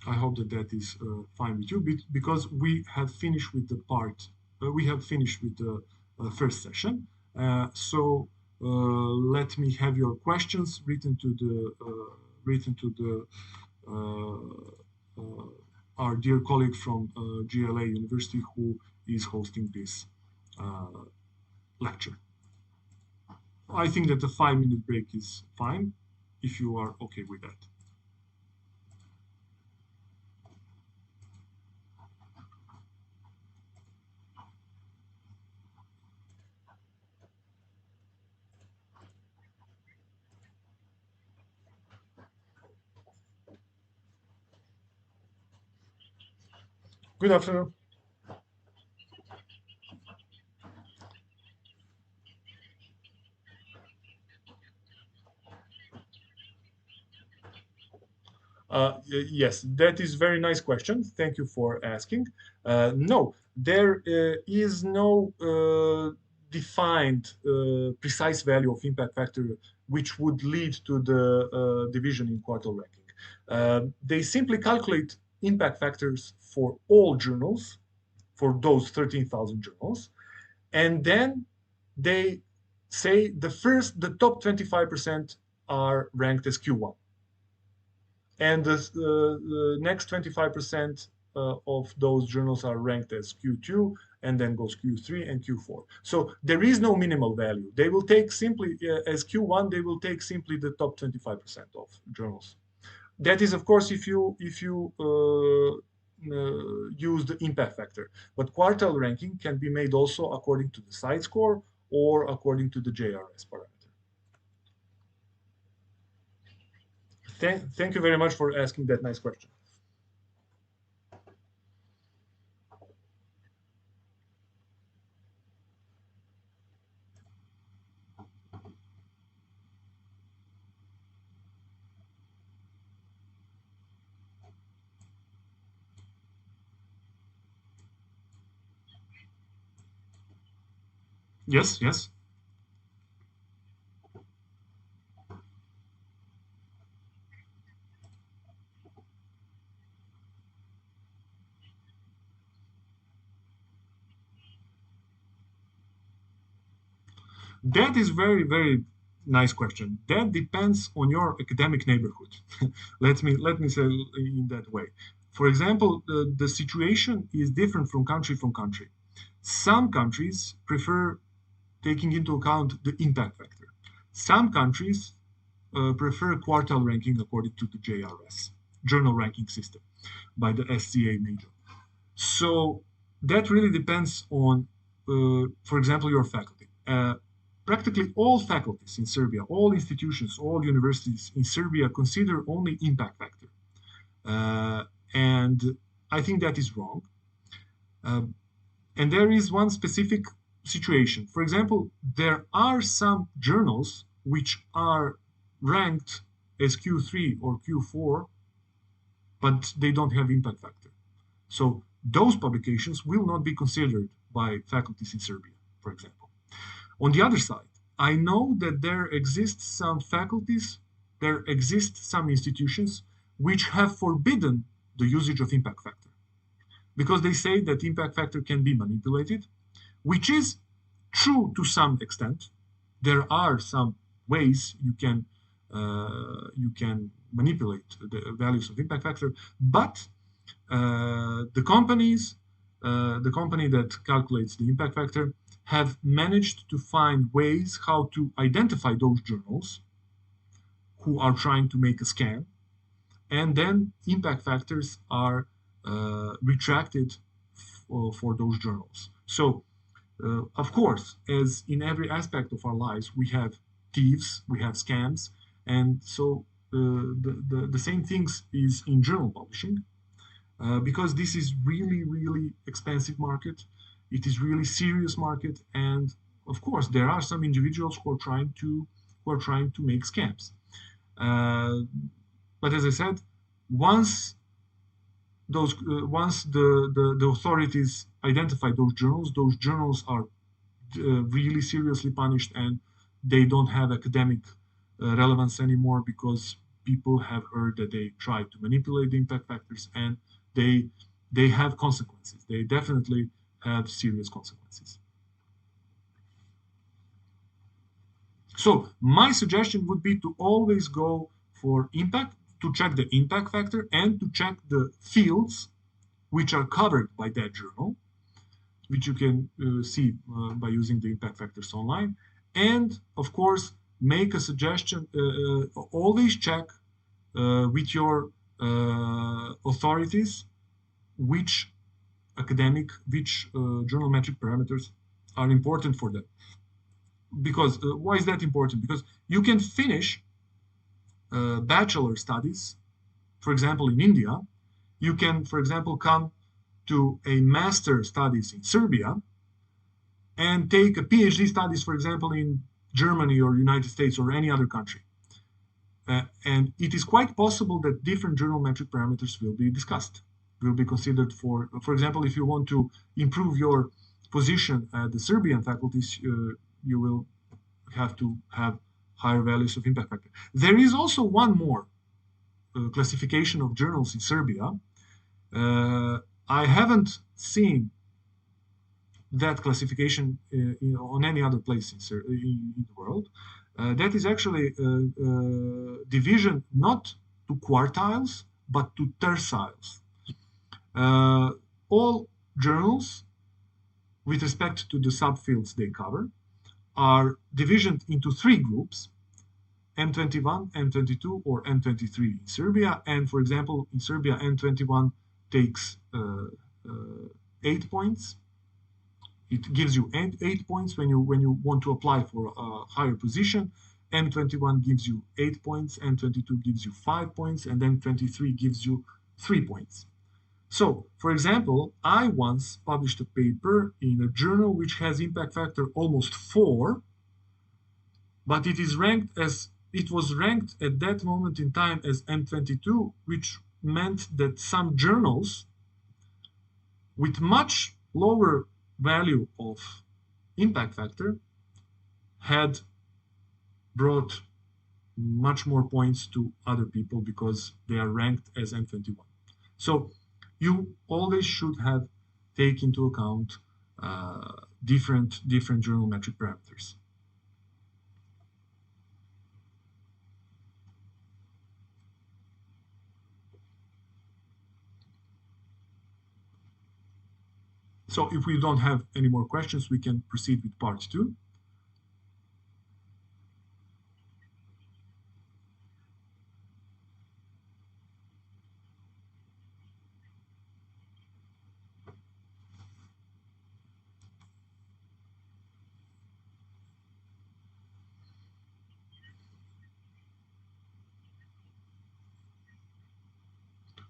I hope that is fine with you, because we have finished with the first session. So let me have your questions written to our dear colleague from GLA University who is hosting this lecture. I think that a 5-minute break is fine if you are okay with that. Good afternoon. Yes, that is very nice question. Thank you for asking. No, there is no defined precise value of impact factor which would lead to the division in quartile ranking. They simply calculate impact factors for all journals, for those 13,000 journals, and then they say the top 25% are ranked as Q1 and the next 25% of those journals are ranked as Q2, and then goes Q3 and Q4. So there is no minimal value. They will take simply, as Q1, they will take simply the top 25% of journals. That is, of course, if you use the impact factor. But quartile ranking can be made also according to the site score or according to the JRS parameter. Thank you very much for asking that nice question. Yes, yes. That is very, very nice question. That depends on your academic neighborhood. Let me say in that way. For example, the situation is different from country. Some countries prefer taking into account the impact factor. Some countries prefer quartile ranking according to the JRS, journal ranking system, by the SCA major. So that really depends on, for example, your faculty. Practically all faculties in Serbia, all institutions, all universities in Serbia consider only impact factor. And I think that is wrong. And there is one specific situation. For example, there are some journals which are ranked as Q3 or Q4, but they don't have impact factor. So those publications will not be considered by faculties in Serbia, for example. On the other side, I know that there exist some faculties, there exist some institutions which have forbidden the usage of impact factor because they say that impact factor can be manipulated, which is true to some extent. There are some ways you can manipulate the values of impact factor, but the company that calculates the impact factor have managed to find ways how to identify those journals who are trying to make a scam, and then impact factors are retracted for those journals. So, of course, as in every aspect of our lives, we have thieves, we have scams, and so the same things is in journal publishing, because this is really, really expensive market. It is really serious market, and of course, there are some individuals who are trying to make scams. But as I said, once the authorities identify those journals are really seriously punished, and they don't have academic relevance anymore because people have heard that they try to manipulate the impact factors, and they have consequences. They definitely have serious consequences. So my suggestion would be to always go for impact, to check the impact factor and to check the fields which are covered by that journal, which you can see by using the impact factors online. And of course, make a suggestion, always check with your authorities which which journal metric parameters are important for them. Because why is that important? Because you can finish bachelor studies, for example, in India. You can, for example, come to a master studies in Serbia and take a PhD studies, for example, in Germany or United States or any other country. And it is quite possible that different journal metric parameters will be discussed, will be considered for example, if you want to improve your position at the Serbian faculties, you will have to have higher values of impact factor. There is also one more classification of journals in Serbia. I haven't seen that classification on any other place in the world. That is actually division not to quartiles, but to terciles. All journals, with respect to the subfields they cover, are divisioned into three groups: M21, M22, or M23 in Serbia. And for example, in Serbia, M21 takes 8 points. It gives you 8 points when you want to apply for a higher position. M21 gives you 8 points, M22 gives you 5 points, and then M23 gives you 3 points. So, for example, I once published a paper in a journal which has impact factor almost 4, but it was ranked at that moment in time as M22, which meant that some journals with much lower value of impact factor had brought much more points to other people because they are ranked as M21. So you always should have take into account different journal metric parameters. So if we don't have any more questions, we can proceed with part 2.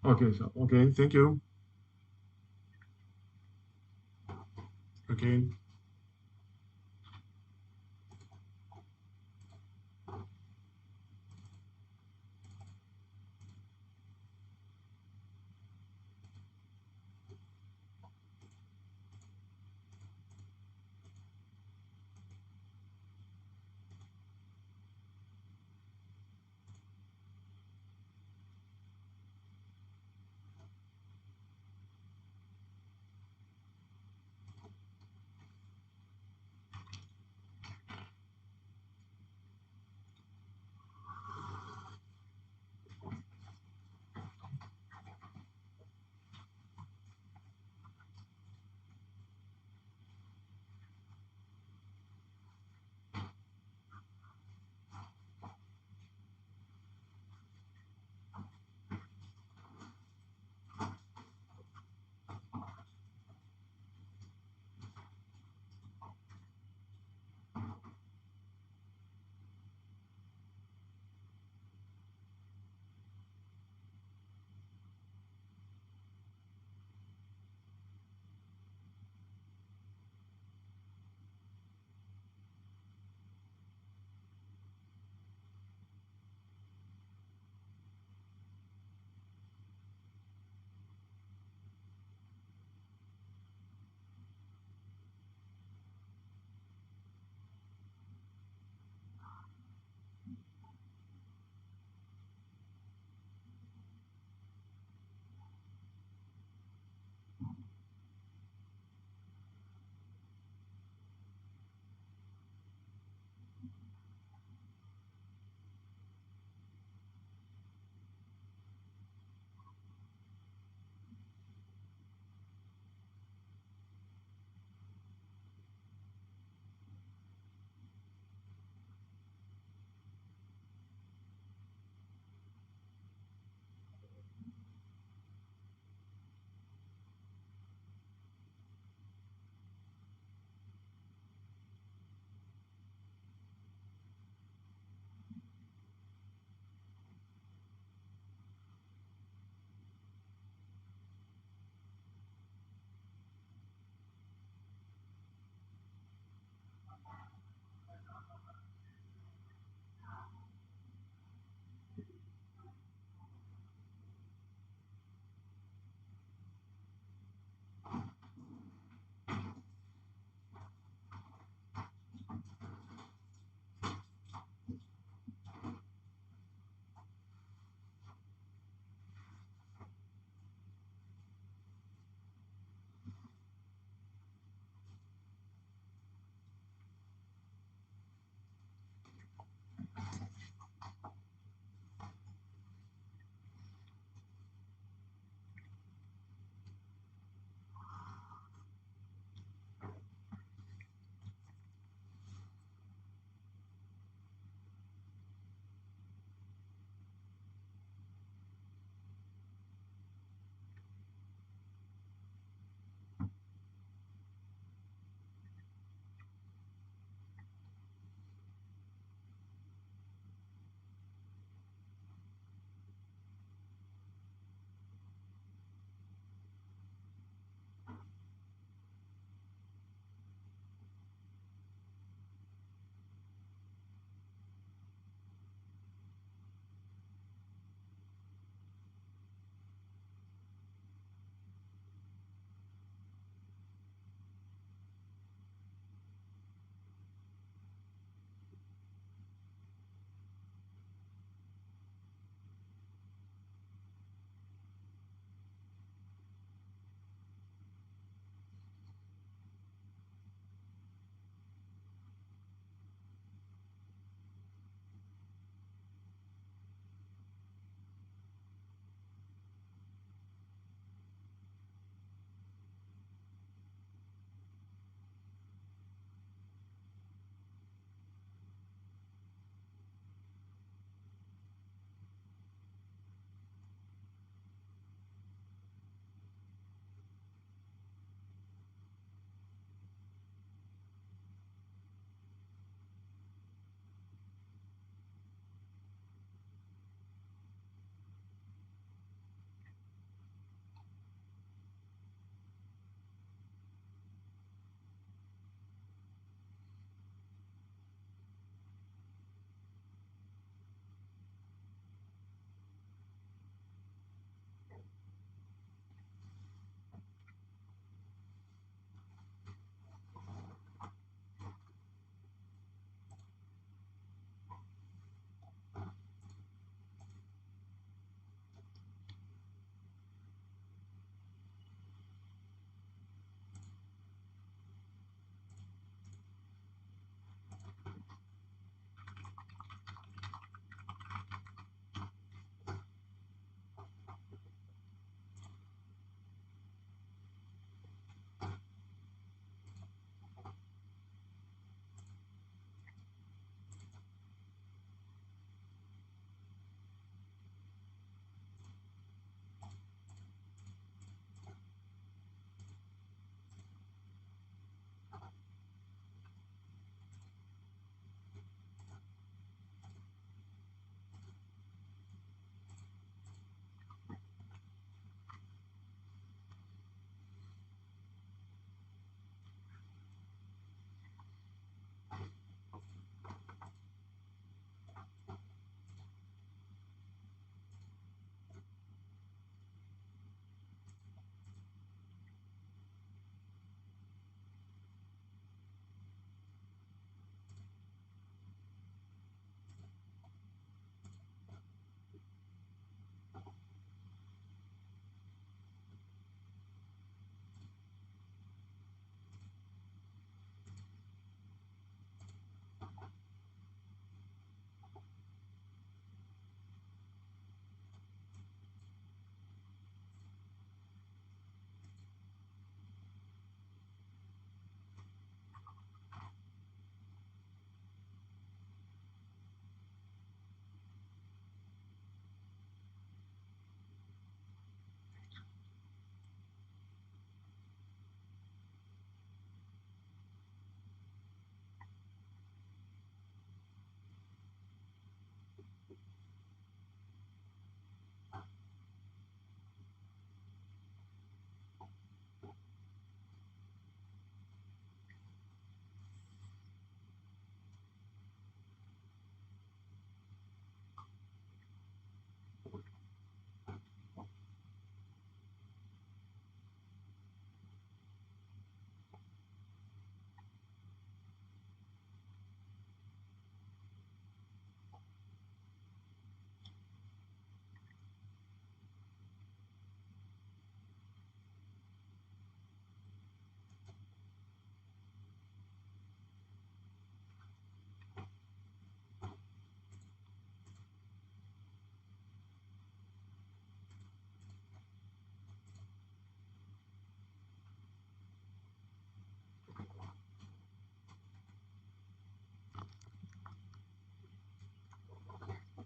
Okay, thank you. Okay.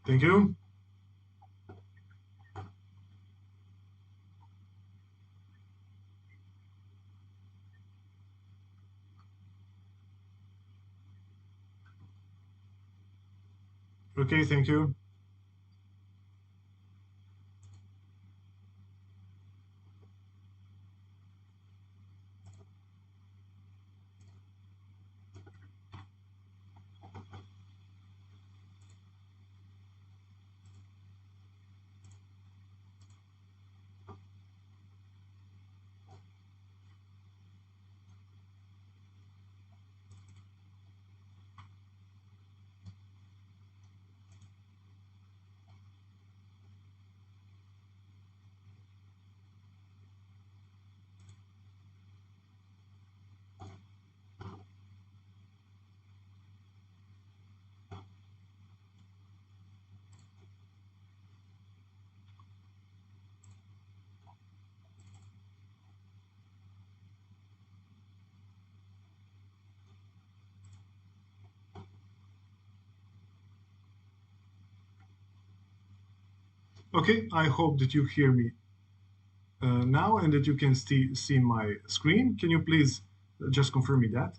Thank you. Okay, thank you. Okay, I hope that you hear me now and that you can see my screen. Can you please just confirm me that?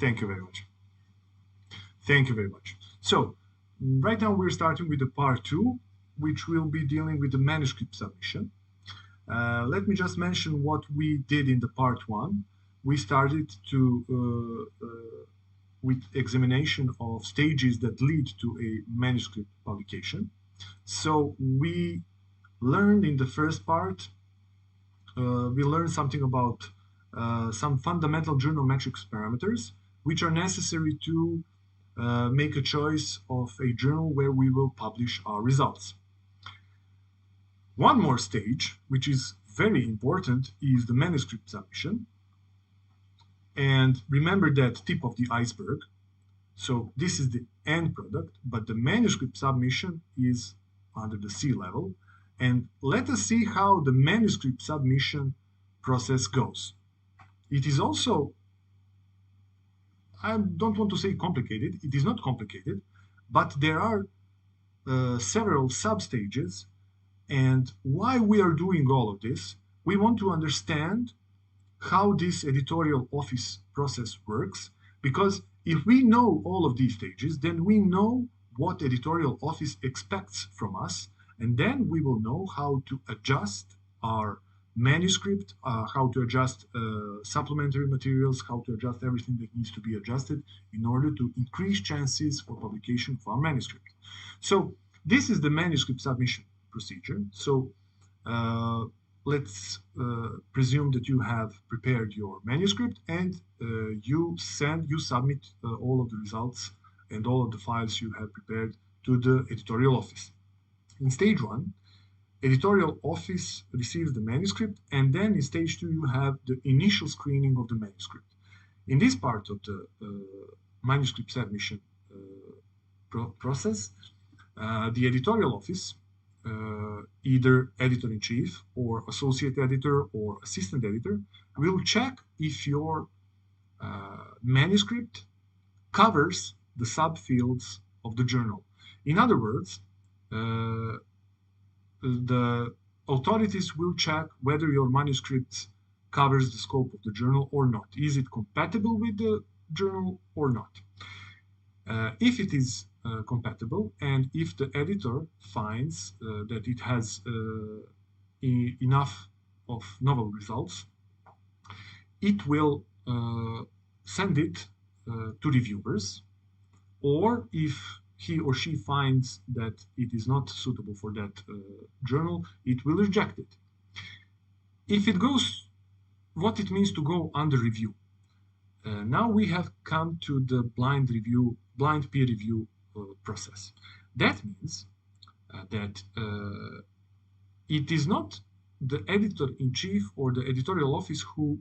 Thank you very much. Thank you very much. So, right now we're starting with the part two, which will be dealing with the manuscript submission. Let me just mention what we did in the part one. We started with examination of stages that lead to a manuscript publication. So we learned in the first part, we learned something about some fundamental journal metrics parameters, which are necessary to make a choice of a journal where we will publish our results. One more stage, which is very important, is the manuscript submission. And remember that tip of the iceberg. So this is the end product, but the manuscript submission is under the sea level. And let us see how the manuscript submission process goes. It is also, I don't want to say complicated, it is not complicated, but there are several sub-stages. And why we are doing all of this, we want to understand how this editorial office process works, because if we know all of these stages, then we know what editorial office expects from us, and then we will know how to adjust our manuscript, how to adjust supplementary materials, how to adjust everything that needs to be adjusted in order to increase chances for publication of our manuscript. So this is the manuscript submission procedure. So let's presume that you have prepared your manuscript and you submit all of the results and all of the files you have prepared to the editorial office. In stage one, editorial office receives the manuscript, and then in stage two, you have the initial screening of the manuscript. In this part of the manuscript submission process, the editorial office, either editor-in-chief or associate editor or assistant editor, will check if your manuscript covers the subfields of the journal. In other words, the authorities will check whether your manuscript covers the scope of the journal or not. Is it compatible with the journal or not? If it is compatible, and if the editor finds that it has enough of novel results, it will send it to reviewers, or if he or she finds that it is not suitable for that journal, it will reject it. If it goes, what it means to go under review. Now we have come to the blind peer review process. That means that it is not the editor-in-chief or the editorial office who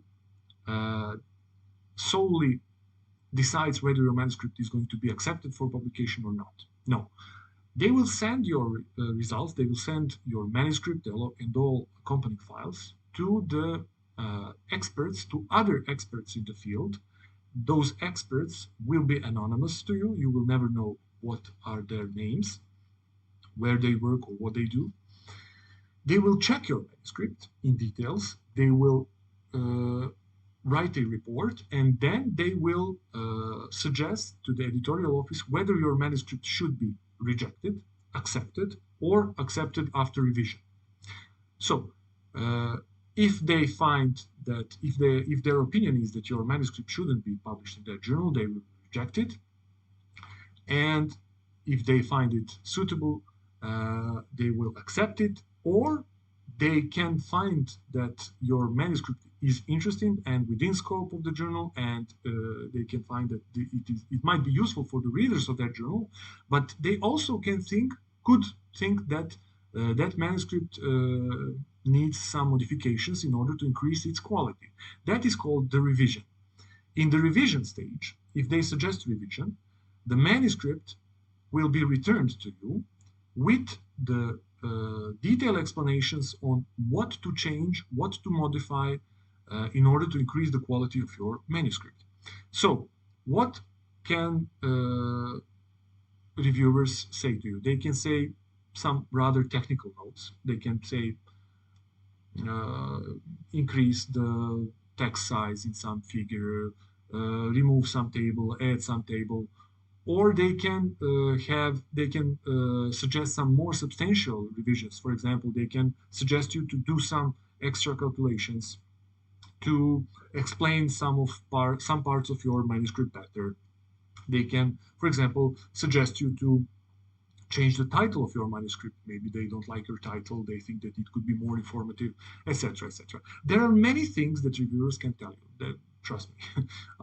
solely decides whether your manuscript is going to be accepted for publication or not. No. They will send your results, they will send your manuscript and all accompanying files to the experts, to other experts in the field those experts will be anonymous to you. You will never know what are their names, where they work, or what they do. They will check your manuscript in details. They will write a report, and then they will suggest to the editorial office whether your manuscript should be rejected, accepted, or accepted after revision. So, if they find that if their opinion is that your manuscript shouldn't be published in their journal, they will reject it. And if they find it suitable, they will accept it, or they can find that your manuscript is interesting and within scope of the journal, and they can find that it might be useful for the readers of that journal, but they also could think that that manuscript needs some modifications in order to increase its quality. That is called the revision. In the revision stage, if they suggest revision, the manuscript will be returned to you with the detailed explanations on what to change, what to modify in order to increase the quality of your manuscript. So, what can reviewers say to you? They can say some rather technical notes. They can say increase the text size in some figure, remove some table, add some table, or they can suggest some more substantial revisions. For example, they can suggest you to do some extra calculations, to explain some parts of your manuscript better. They can, for example, suggest you to change the title of your manuscript. Maybe they don't like your title, they think that it could be more informative, etc., etc. There are many things that reviewers can tell you. That, trust me,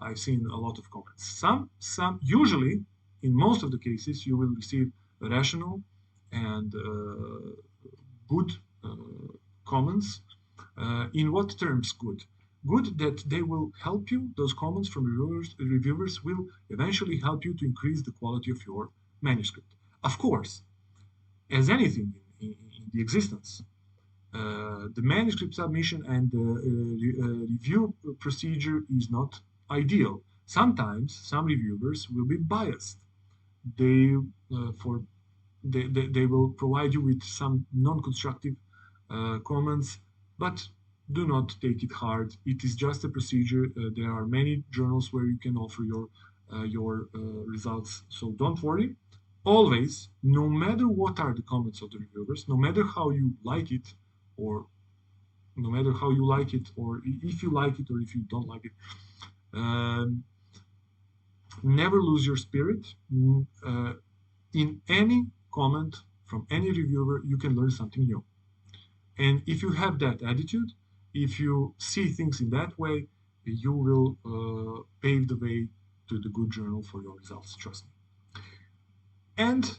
I've seen a lot of comments. Some usually, in most of the cases, you will receive rational and good comments. In what terms good? Good that they will help you. Those comments from reviewers will eventually help you to increase the quality of your manuscript. Of course, as anything in the existence, the manuscript submission and the review procedure is not ideal. Sometimes some reviewers will be biased. They will provide you with some non-constructive comments, but do not take it hard. It is just a procedure. There are many journals where you can offer your results, so don't worry. Always, no matter what are the comments of the reviewers, no matter how you like it, or no matter how you like it, or if you like it, or if you don't like it, never lose your spirit. In any comment from any reviewer, you can learn something new. And if you have that attitude, if you see things in that way, you will pave the way to the good journal for your results, trust me. And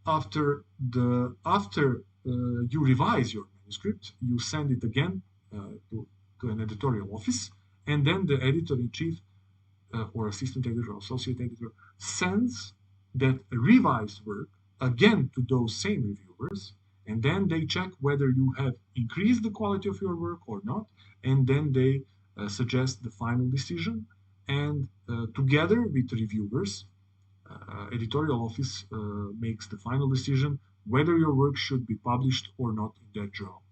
after you revise your manuscript, you send it again to an editorial office, and then the editor-in-chief or assistant editor or associate editor sends that revised work again to those same reviewers, and then they check whether you have increased the quality of your work or not, and then they suggest the final decision, and together with the reviewers, editorial office makes the final decision whether your work should be published or not in that journal.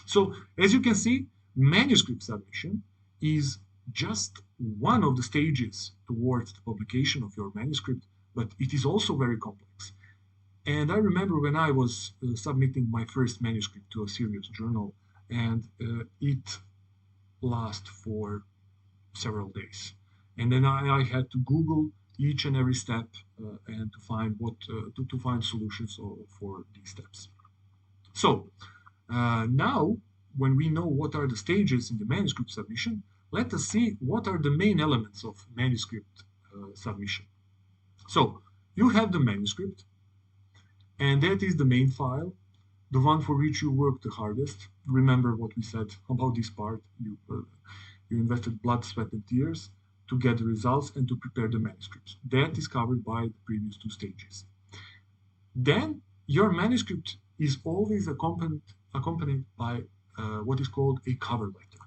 So, as you can see, manuscript submission is just one of the stages towards the publication of your manuscript, but it is also very complex. And I remember when I was submitting my first manuscript to a serious journal, and it lasted for several days. And then I had to Google each and every step and to find to find solutions for these steps. So now, when we know what are the stages in the manuscript submission, let us see what are the main elements of manuscript submission. So you have the manuscript, and that is the main file, the one for which you worked the hardest. Remember what we said about this part. You invested blood, sweat, and tears to get the results and to prepare the manuscripts. That is covered by the previous two stages. Then your manuscript is always accompanied by what is called a cover letter.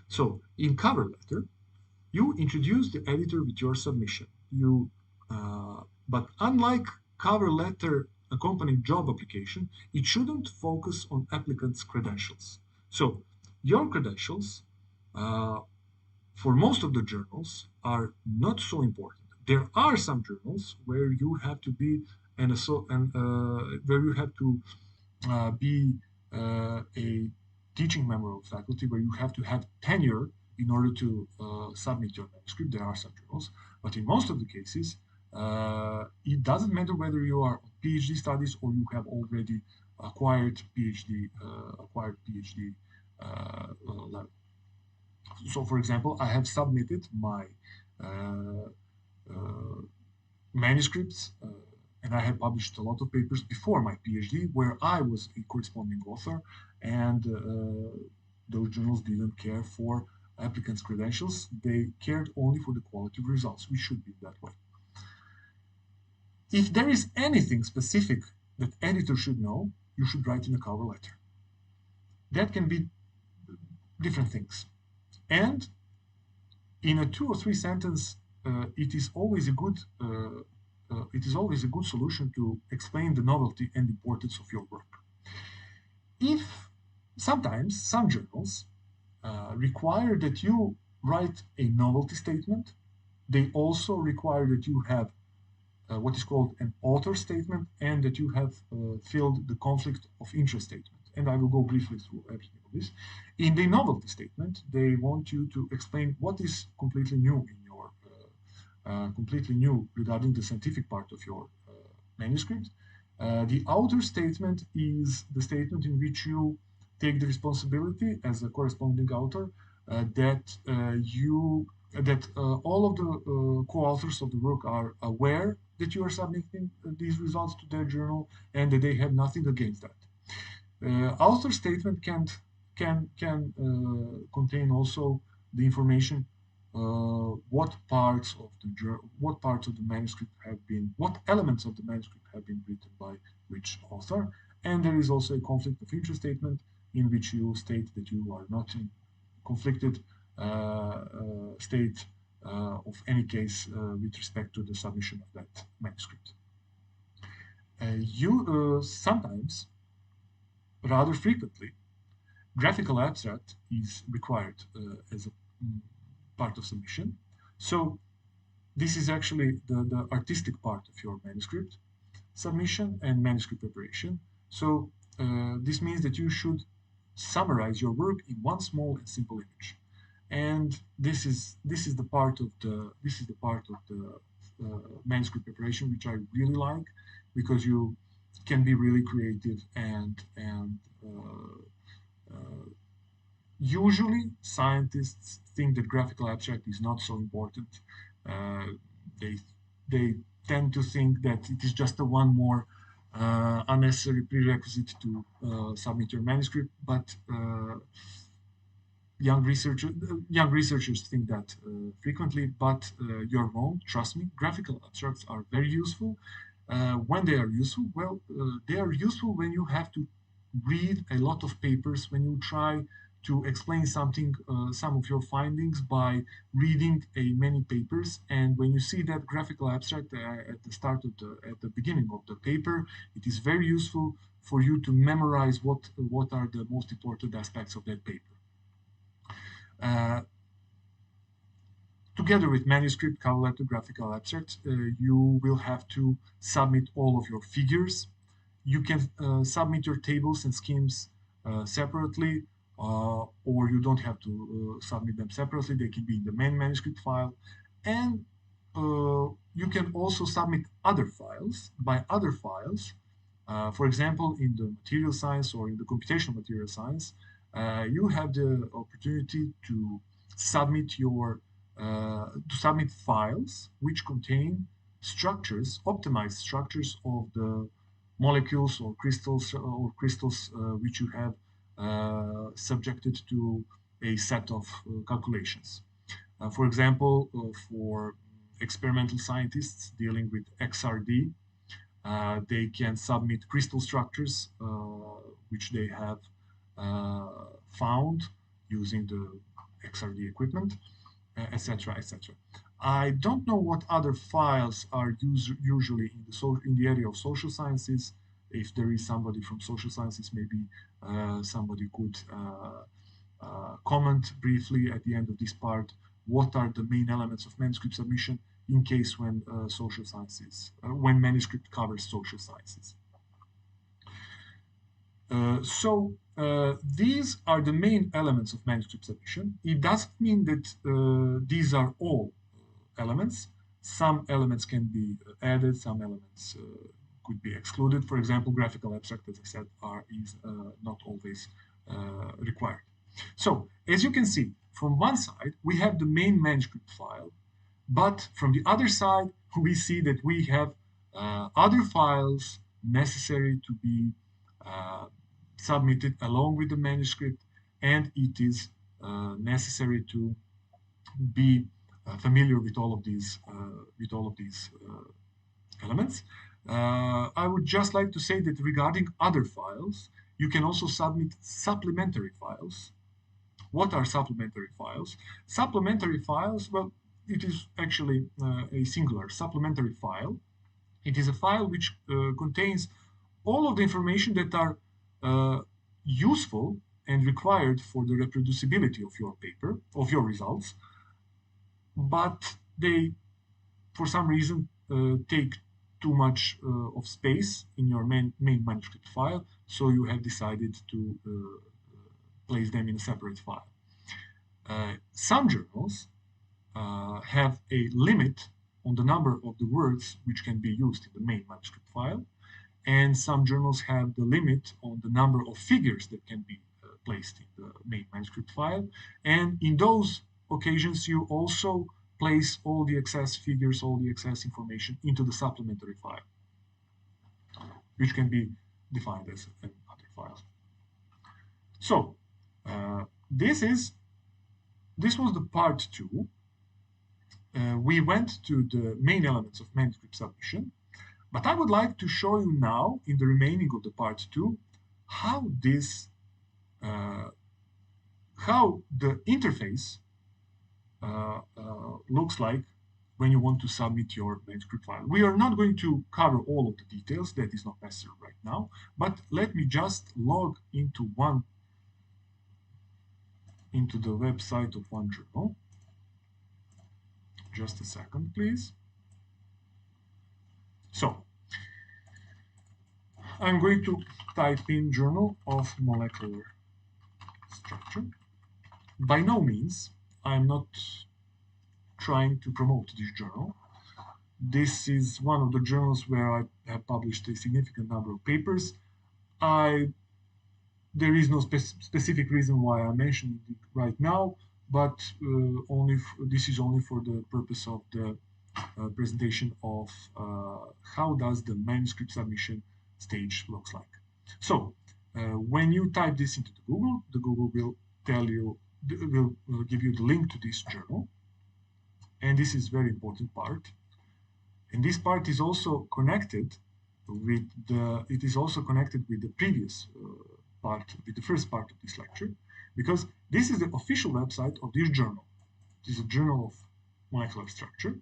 So in cover letter, You introduce the editor with your submission. But unlike cover letter accompanying job application, it shouldn't focus on applicants' credentials. So your credentials, uh, for most of the journals, are not so important. There are some journals where you have to be where you have to be a teaching member of faculty, where you have to have tenure in order to submit your manuscript. There are some journals, but in most of the cases, it doesn't matter whether you are on PhD studies or you have already acquired PhD level. So, for example, I have submitted my uh, uh, manuscripts, and I have published a lot of papers before my PhD where I was a corresponding author, and those journals didn't care for applicants' credentials. They cared only for the quality of results. We should be that way. If there is anything specific that editor should know, you should write in a cover letter. That can be different things. And in a 2 or 3 sentence, it is always a good solution to explain the novelty and importance of your work. If sometimes some journals require that you write a novelty statement, they also require that you have what is called an author statement, and that you have filled the conflict of interest statement. And I will go briefly through everything of this. In the novelty statement, they want you to explain what is completely new in your completely new regarding the scientific part of your manuscript. The author statement is the statement in which you take the responsibility as a corresponding author that all of the co-authors of the work are aware that you are submitting these results to their journal, and that they have nothing against that. Author statement can contain also the information what parts of the manuscript have been, what elements of the manuscript have been written by which author, and there is also a conflict of interest statement in which you state that you are not in conflicted state of any case with respect to the submission of that manuscript. You sometimes, rather frequently, graphical abstract is required as a part of submission. So this is actually the artistic part of your manuscript submission and manuscript preparation. So this means that you should summarize your work in one small and simple image. And this is the part of the manuscript preparation which I really like, because you can be really creative and usually scientists think that graphical abstract is not so important. They tend to think that it is just a one more unnecessary prerequisite to submit your manuscript, but young researchers think that frequently, but you're wrong. Trust me, graphical abstracts are very useful. When they are useful, well, they are useful when you have to read a lot of papers, when you try to explain something, some of your findings by reading many papers, and when you see that graphical abstract at the beginning of the paper, it is very useful for you to memorize what are the most important aspects of that paper. Together with manuscript, cover letter, graphical abstract, you will have to submit all of your figures. You can submit your tables and schemes separately, or you don't have to submit them separately. They can be in the main manuscript file. And you can also submit other files. By other files, for example, in the material science or in the computational material science, you have the opportunity to submit files which contain structures, optimized structures of the molecules or crystals which you have subjected to a set of calculations. For example, for experimental scientists dealing with XRD, they can submit crystal structures which they have found using the XRD equipment. etc., etc. I don't know what other files are usually in the area of social sciences. If there is somebody from social sciences, maybe somebody could comment briefly at the end of this part. What are the main elements of manuscript submission in case when social sciences, when manuscript covers social sciences? These are the main elements of manuscript submission. It doesn't mean that these are all elements. Some elements can be added, some elements could be excluded. For example, graphical abstract, as I said, is not always required. So, as you can see, from one side, we have the main manuscript file, but from the other side, we see that we have other files necessary to be submitted along with the manuscript, and it is necessary to be familiar with all of these elements. I would just like to say that regarding other files, you can also submit supplementary files. What are supplementary files? Supplementary files, well, it is actually a singular supplementary file. It is a file which contains all of the information that are useful and required for the reproducibility of your paper, of your results, but they, for some reason, take too much of space in your main manuscript file, so you have decided to place them in a separate file. Some journals have a limit on the number of the words which can be used in the main manuscript file, and some journals have the limit on the number of figures that can be placed in the main manuscript file, and in those occasions you also place all the excess figures, all the excess information into the supplementary file, which can be defined as other files. So this was the part 2. We went to the main elements of manuscript submission, but I would like to show you now, in the remaining of the part 2, how the interface looks like when you want to submit your manuscript file. We are not going to cover all of the details, that is not necessary right now, but let me just log into the website of one journal. Just a second, please. So, I'm going to type in Journal of Molecular Structure. By no means, I'm not trying to promote this journal. This is one of the journals where I have published a significant number of papers. There is no specific reason why I'm mentioning it right now, but this is only for the purpose of the presentation of how does the manuscript submission stage looks like. So when you type this into the Google will tell you, will give you the link to this journal, and this is very important part. And this part is also connected with the previous part, with the first part of this lecture, because this is the official website of this journal. It is a journal of molecular structure.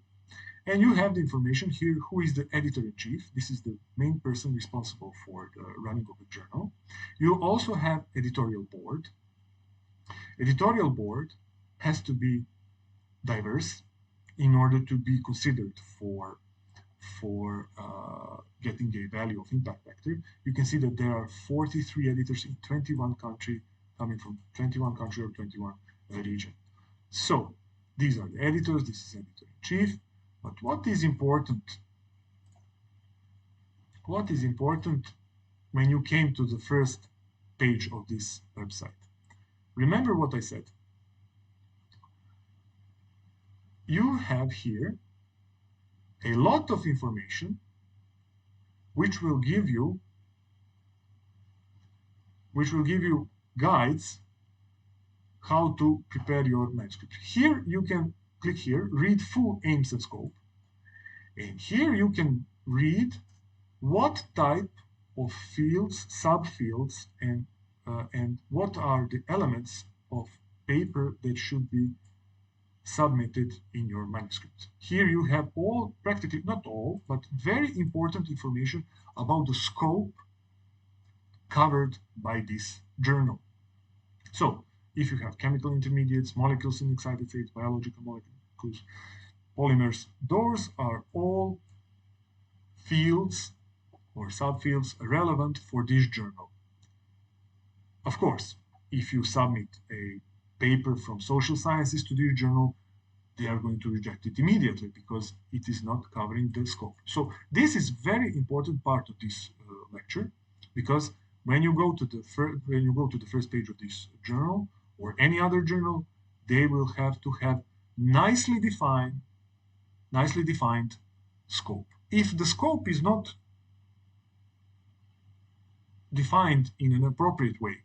And you have the information here, who is the editor-in-chief. This is the main person responsible for the running of the journal. You also have editorial board. Editorial board has to be diverse in order to be considered for getting a value of impact factor. You can see that there are 43 editors in 21 countries, coming from 21 countries or 21 region. So these are the editors, this is editor-in-chief. But what is important? What is important when you came to the first page of this website? Remember what I said. You have here a lot of information which will give you guides how to prepare your manuscript. Here you can click here, read full aims and scope, and here you can read what type of fields, subfields, and what are the elements of paper that should be submitted in your manuscript. Here you have all, practically not all, but very important information about the scope covered by this journal. So if you have chemical intermediates, molecules in excited states, biological molecules, polymers, those are all fields or subfields relevant for this journal. Of course, if you submit a paper from social sciences to this journal, they are going to reject it immediately because it is not covering the scope. So this is very important part of this lecture, because when you go to the first page of this journal or any other journal, they will have to have nicely defined scope. If the scope is not defined in an appropriate way,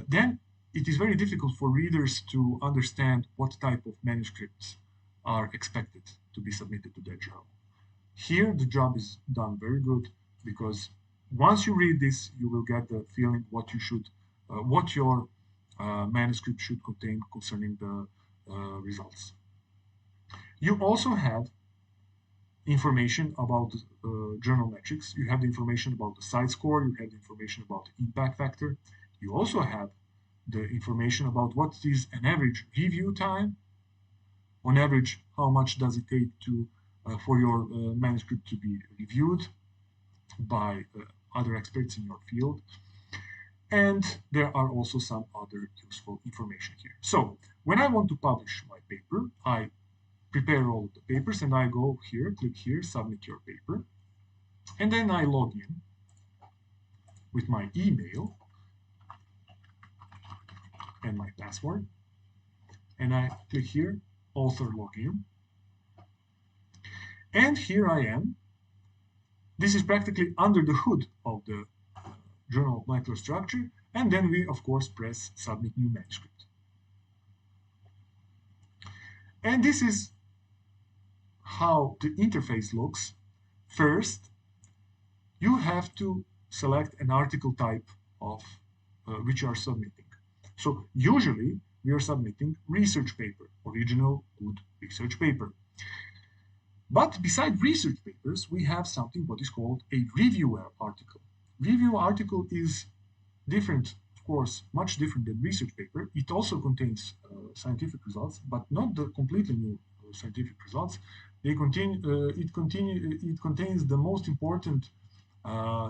then it is very difficult for readers to understand what type of manuscripts are expected to be submitted to that journal. Here, the job is done very good, because once you read this, you will get the feeling what your manuscript should contain concerning the results. You also have information about journal metrics. You have the information about the site score. You have the information about the impact factor. You also have the information about what is an average review time. On average, how much does it take for your manuscript to be reviewed by other experts in your field. And there are also some other useful information here. So when I want to publish my paper, I prepare all of the papers and I go here, click here, submit your paper. And then I log in with my email and my password. And I click here, author login. And here I am. This is practically under the hood of the Journal of Molecular Structure. And then we, of course, press Submit New Manuscript. And this is how the interface looks. First, you have to select an article type of which you are submitting. So usually we are submitting research paper, original good research paper. But beside research papers, we have something what is called a review article. Review article is different, of course, much different than research paper. It also contains scientific results, but not the completely new scientific results. It contains the most important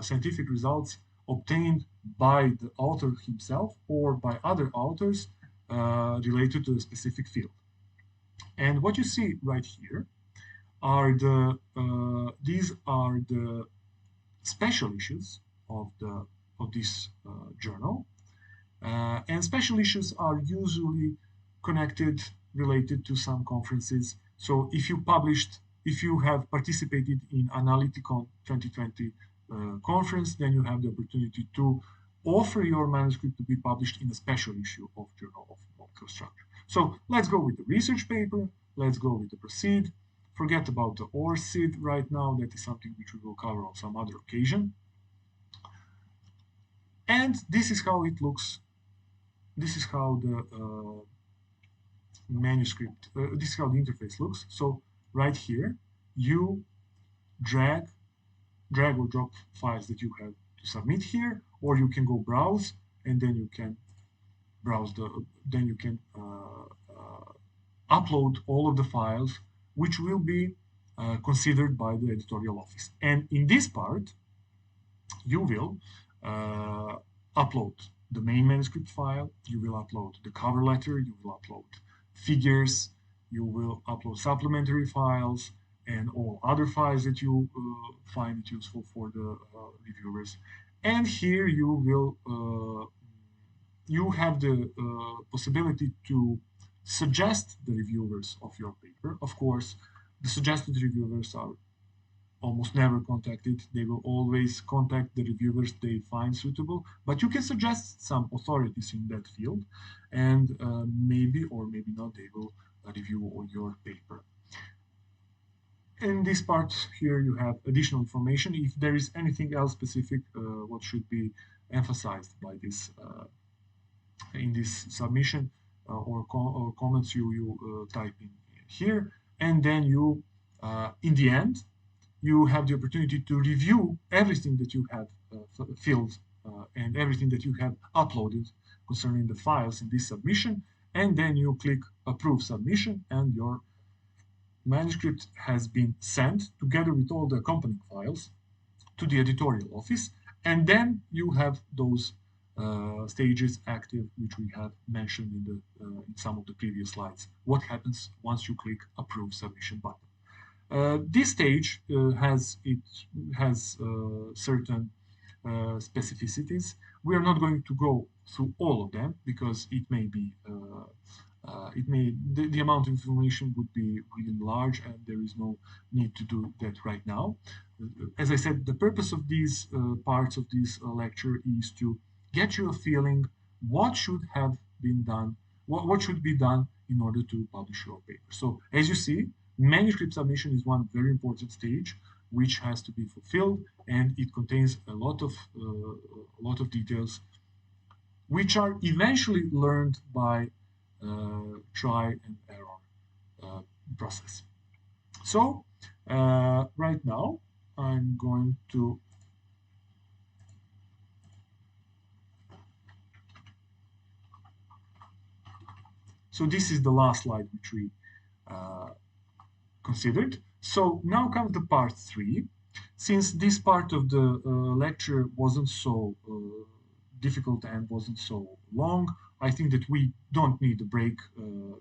scientific results obtained by the author himself or by other authors related to a specific field. And what you see right here are these are the special issues of this journal, and special issues are usually related to some conferences. So if you have participated in Analyticon 2020 conference, then you have the opportunity to offer your manuscript to be published in a special issue of Journal of Molecular Structure. So let's go with the research paper. Let's go with the proceed. Forget about the ORCID right now. That is something which we will cover on some other occasion. And this is how it looks. This is how the manuscript, this is how the interface looks. So right here, you drag or drop files that you have to submit here, or you can go browse, and then you can upload all of the files which will be considered by the editorial office. And in this part, you will upload the main manuscript file, you will upload the cover letter, you will upload figures, you will upload supplementary files, and all other files that you find it useful for the reviewers. And here you will you have the possibility to suggest the reviewers of your paper. Of course, the suggested reviewers are almost never contacted. They will always contact the reviewers they find suitable, but you can suggest some authorities in that field, and maybe or maybe not they will review your paper. In this part here you have additional information. If there is anything else specific what should be emphasized by this in this submission, or comments you type in here, and then you, in the end, you have the opportunity to review everything that you have filled and everything that you have uploaded concerning the files in this submission, and then you click approve submission, and your manuscript has been sent together with all the accompanying files to the editorial office, and then you have those stages active, which we have mentioned in some of the previous slides. What happens once you click approve submission button? This stage has certain specificities. We are not going to go through all of them because it may be the amount of information would be really large, and there is no need to do that right now. As I said, the purpose of these parts of this lecture is to get you a feeling what should have been done, what should be done in order to publish your paper. So as you see, manuscript submission is one very important stage which has to be fulfilled, and it contains a lot of details which are eventually learned by try and error process. So right now I'm going to so this is the last slide which we considered. So now comes the part 3. Since this part of the lecture wasn't so difficult and wasn't so long, I think that we don't need a break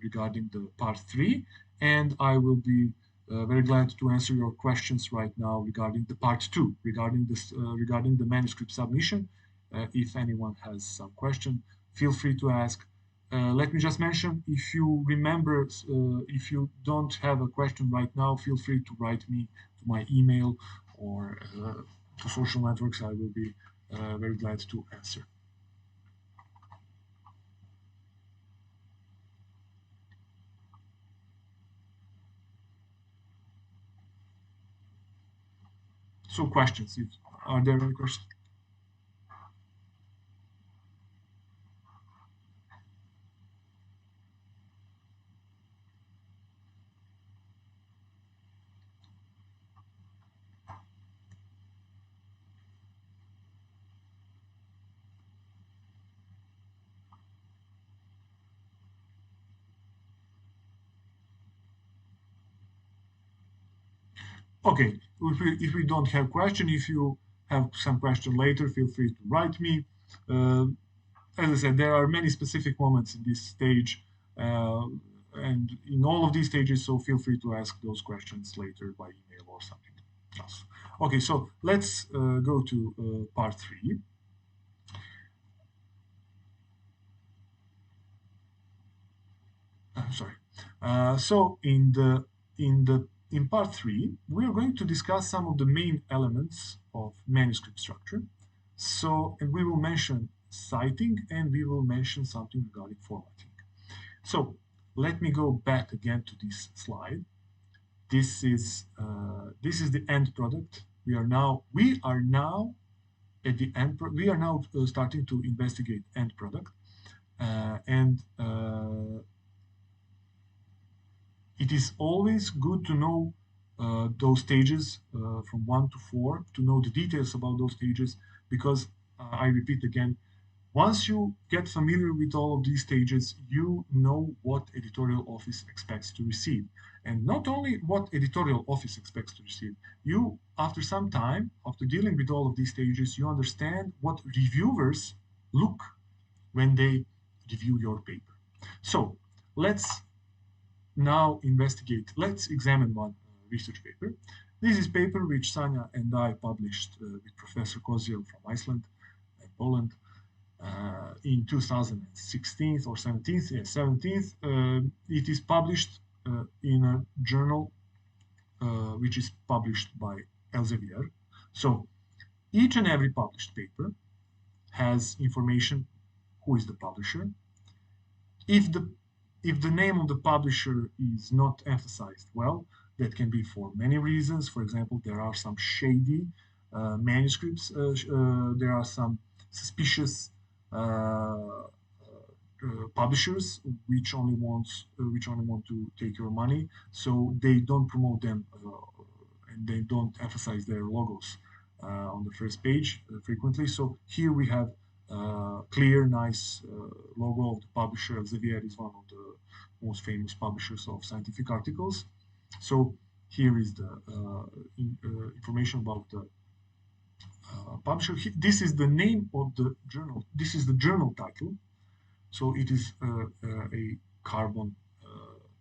regarding the part 3, and I will be very glad to answer your questions right now regarding the part 2, regarding the manuscript submission. If anyone has some question, feel free to ask. Let me just mention, if you remember, if you don't have a question right now, feel free to write me to my email or to social networks. I will be very glad to answer. So questions, are there any questions? Okay, if we don't have question, if you have some question later, feel free to write me. As I said, there are many specific moments in this stage and in all of these stages, so feel free to ask those questions later by email or something else. Okay, so let's go to part 3. Sorry. So in part 3, we are going to discuss some of the main elements of manuscript structure. So, and we will mention citing, and we will mention something regarding formatting. So let me go back again to this slide. This is the end product. We are now at the end. We are now starting to investigate end product, and it is always good to know those stages from 1 to 4, to know the details about those stages, because I repeat again, once you get familiar with all of these stages, you know what editorial office expects to receive. And not only what editorial office expects to receive, you, after some time, after dealing with all of these stages, you understand what reviewers look when they review your paper. So let's now let's examine one research paper. This is paper which Sanja and I published with Professor Koziel from Iceland and Poland in 2016 or 17th. Yeah, 17th. It is published in a journal which is published by Elsevier. So each and every published paper has information who is the publisher. If the name of the publisher is not emphasized well, that can be for many reasons. For example, there are some shady manuscripts. There are some suspicious publishers which only want to take your money, so they don't promote them and they don't emphasize their logos on the first page frequently. So here we have clear, nice logo of the publisher. Elsevier is one of the most famous publishers of scientific articles. So here is the information about the publisher. This is the name of the journal. This is the journal title. So it is a carbon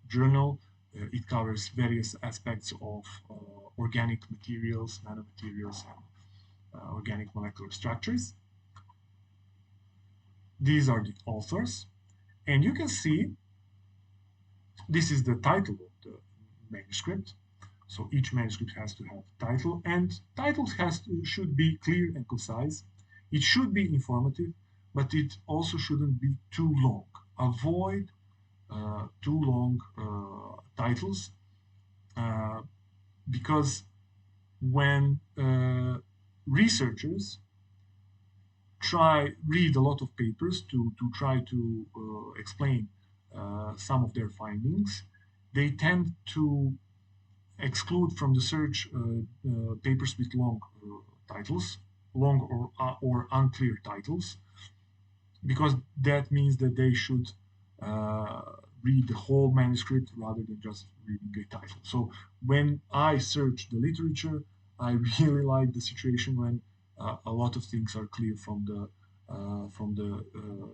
journal. It covers various aspects of organic materials, nanomaterials, and organic molecular structures. These are the authors. And you can see this is the title of the manuscript. So each manuscript has to have a title, and titles should be clear and concise. It should be informative, but it also shouldn't be too long. Avoid too long titles because when researchers read a lot of papers to try to explain some of their findings, they tend to exclude from the search papers with long titles, long or unclear titles, because that means that they should read the whole manuscript rather than just reading a title. So when I search the literature, I really like the situation when a lot of things are clear from the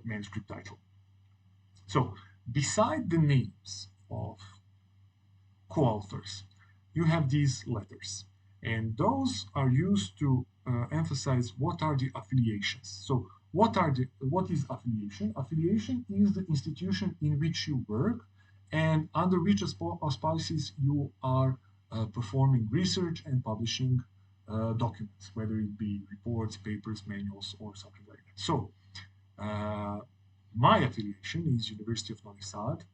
manuscript title. So beside the names of co-authors, you have these letters, and those are used to emphasize what are the affiliations. So what is affiliation? Affiliation is the institution in which you work and under which auspices you are performing research and publishing documents, whether it be reports, papers, manuals, or something like that. So my affiliation is University of Novi Sad.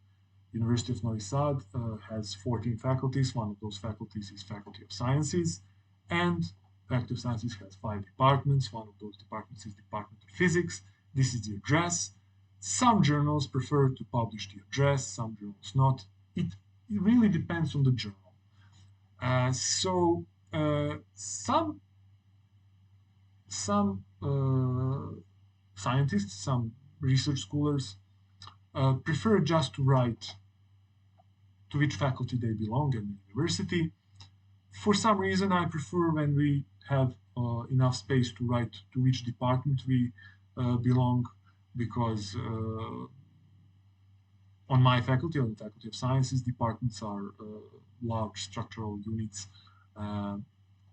University of Novi Sad has 14 faculties. One of those faculties is Faculty of Sciences, and Faculty of Sciences has 5 departments. One of those departments is Department of Physics. This is the address. Some journals prefer to publish the address, some journals not. It really depends on the journal. Some scientists, some research scholars prefer just to write to which faculty they belong in the university. For some reason, I prefer when we have enough space to write to which department we belong, because on my faculty, on the Faculty of Sciences, departments are large structural units, and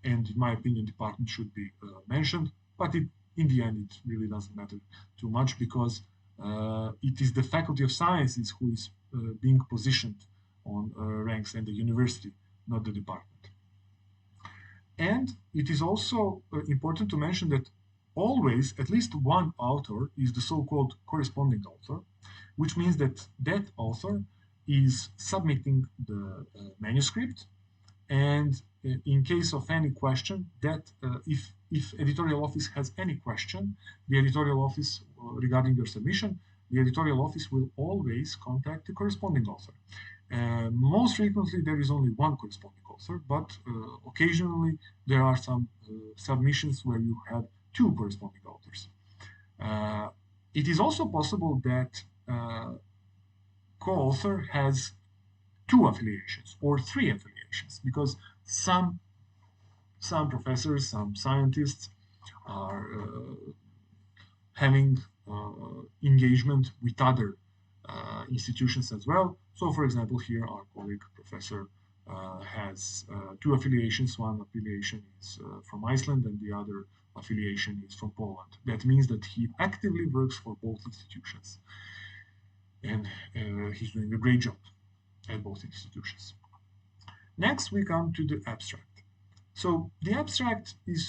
in my opinion, department should be mentioned, but in the end, it really doesn't matter too much, because it is the Faculty of Sciences who is being positioned on ranks in the university, not the department. And it is also important to mention that always at least one author is the so-called corresponding author, which means that that author is submitting the manuscript, and in case of any question, that if editorial office has any question, the editorial office regarding your submission, the editorial office will always contact the corresponding author. Most frequently, there is only one corresponding author, but occasionally there are some submissions where you have 2 corresponding authors. It is also possible that co-author has 2 affiliations or 3 affiliations, because some professors, some scientists are having engagement with other institutions as well. So, for example, here our colleague professor has 2 affiliations. One affiliation is from Iceland, and the other affiliation is from Poland. That means that he actively works for both institutions, and he's doing a great job at both institutions. Next, we come to the abstract. So the abstract is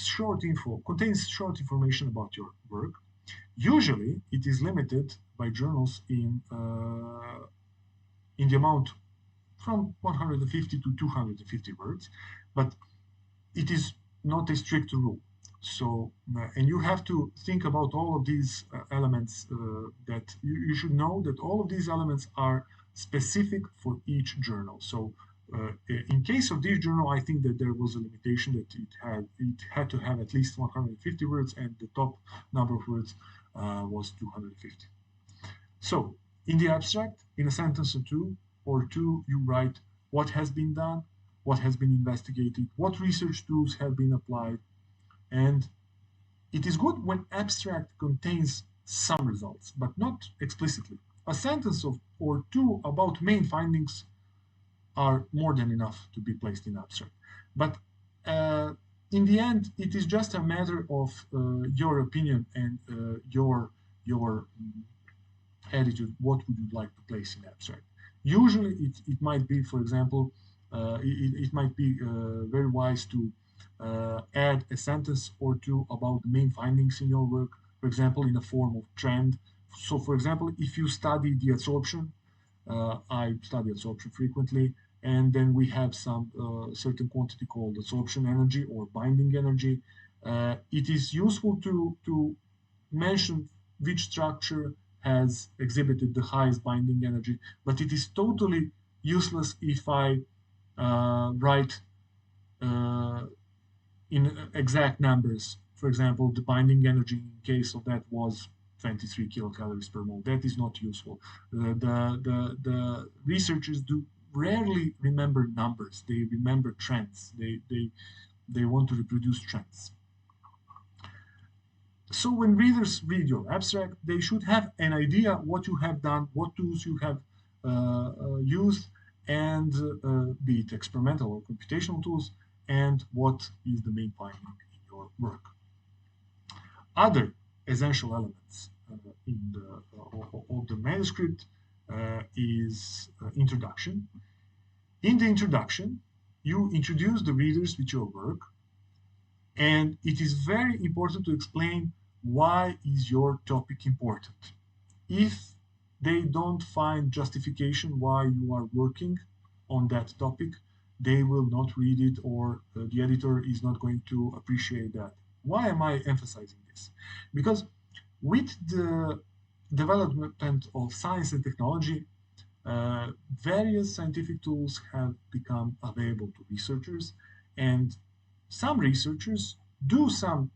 contains short information about your work. Usually, it is limited by journals in the amount from 150 to 250 words, but it is not a strict rule. So, and you have to think about all of these elements that you should know that all of these elements are specific for each journal. So, in case of this journal, I think that there was a limitation that it had to have at least 150 words, and the top number of words was 250. So, in the abstract, in a sentence or two, you write what has been done, what has been investigated, what research tools have been applied, and it is good when abstract contains some results, but not explicitly. A sentence or two about main findings are more than enough to be placed in abstract. But uh, in the end, it is just a matter of your opinion and your attitude. What would you like to place in abstract? Usually, it might be, for example, it might be very wise to add a sentence or two about the main findings in your work, for example, in a form of trend. So, for example, if you study the adsorption, I study adsorption frequently, and then we have some certain quantity called adsorption energy or binding energy. It is useful to mention which structure has exhibited the highest binding energy, but it is totally useless if I write uh, in exact numbers. For example, the binding energy in case of that was 23 kilocalories per mole. That is not useful. The researchers do rarely remember numbers. They remember trends. They want to reproduce trends. So when readers read your abstract, they should have an idea what you have done, what tools you have used, and be it experimental or computational tools, and what is the main finding in your work. Other essential elements in of the manuscript is introduction. In the introduction, you introduce the readers with your work, and it is very important to explain why is your topic important. If they don't find justification why you are working on that topic, they will not read it, or the editor is not going to appreciate that. Why am I emphasizing this? Because with the development of science and technology, various scientific tools have become available to researchers, and some researchers do some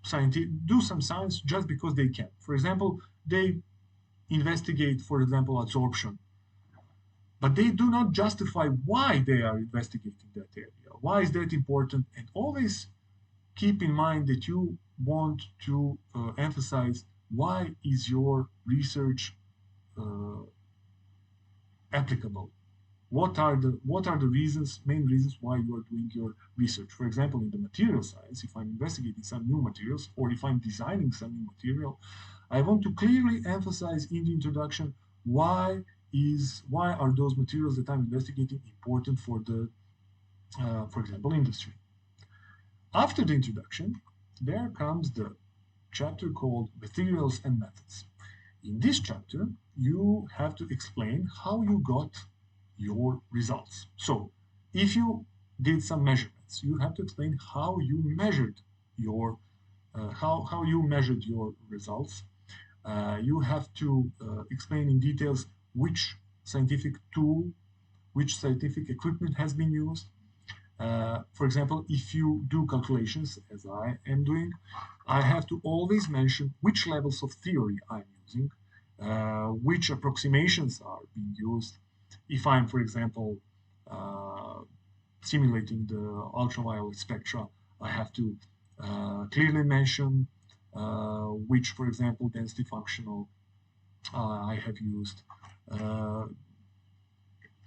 science just because they can. For example, they investigate, for example, adsorption, but they do not justify why they are investigating that area. Why is that important? And always keep in mind that you want to emphasize why is your research uh, applicable. What are the main reasons why you are doing your research? For example, in the material science, if I'm investigating some new materials or if I'm designing some new material, I want to clearly emphasize in the introduction why are those materials that I'm investigating important for the for example, industry. After the introduction, there comes the chapter called Materials and Methods. In this chapter, you have to explain how you got your results. So, if you did some measurements, you have to explain how you measured your results. You have to explain in details which scientific tool, which scientific equipment has been used. For example, if you do calculations, as I am doing, I have to always mention which levels of theory I'm using, which approximations are being used. If I'm, for example, uh, simulating the ultraviolet spectra, I have to clearly mention which, for example, density functional I have used. Uh,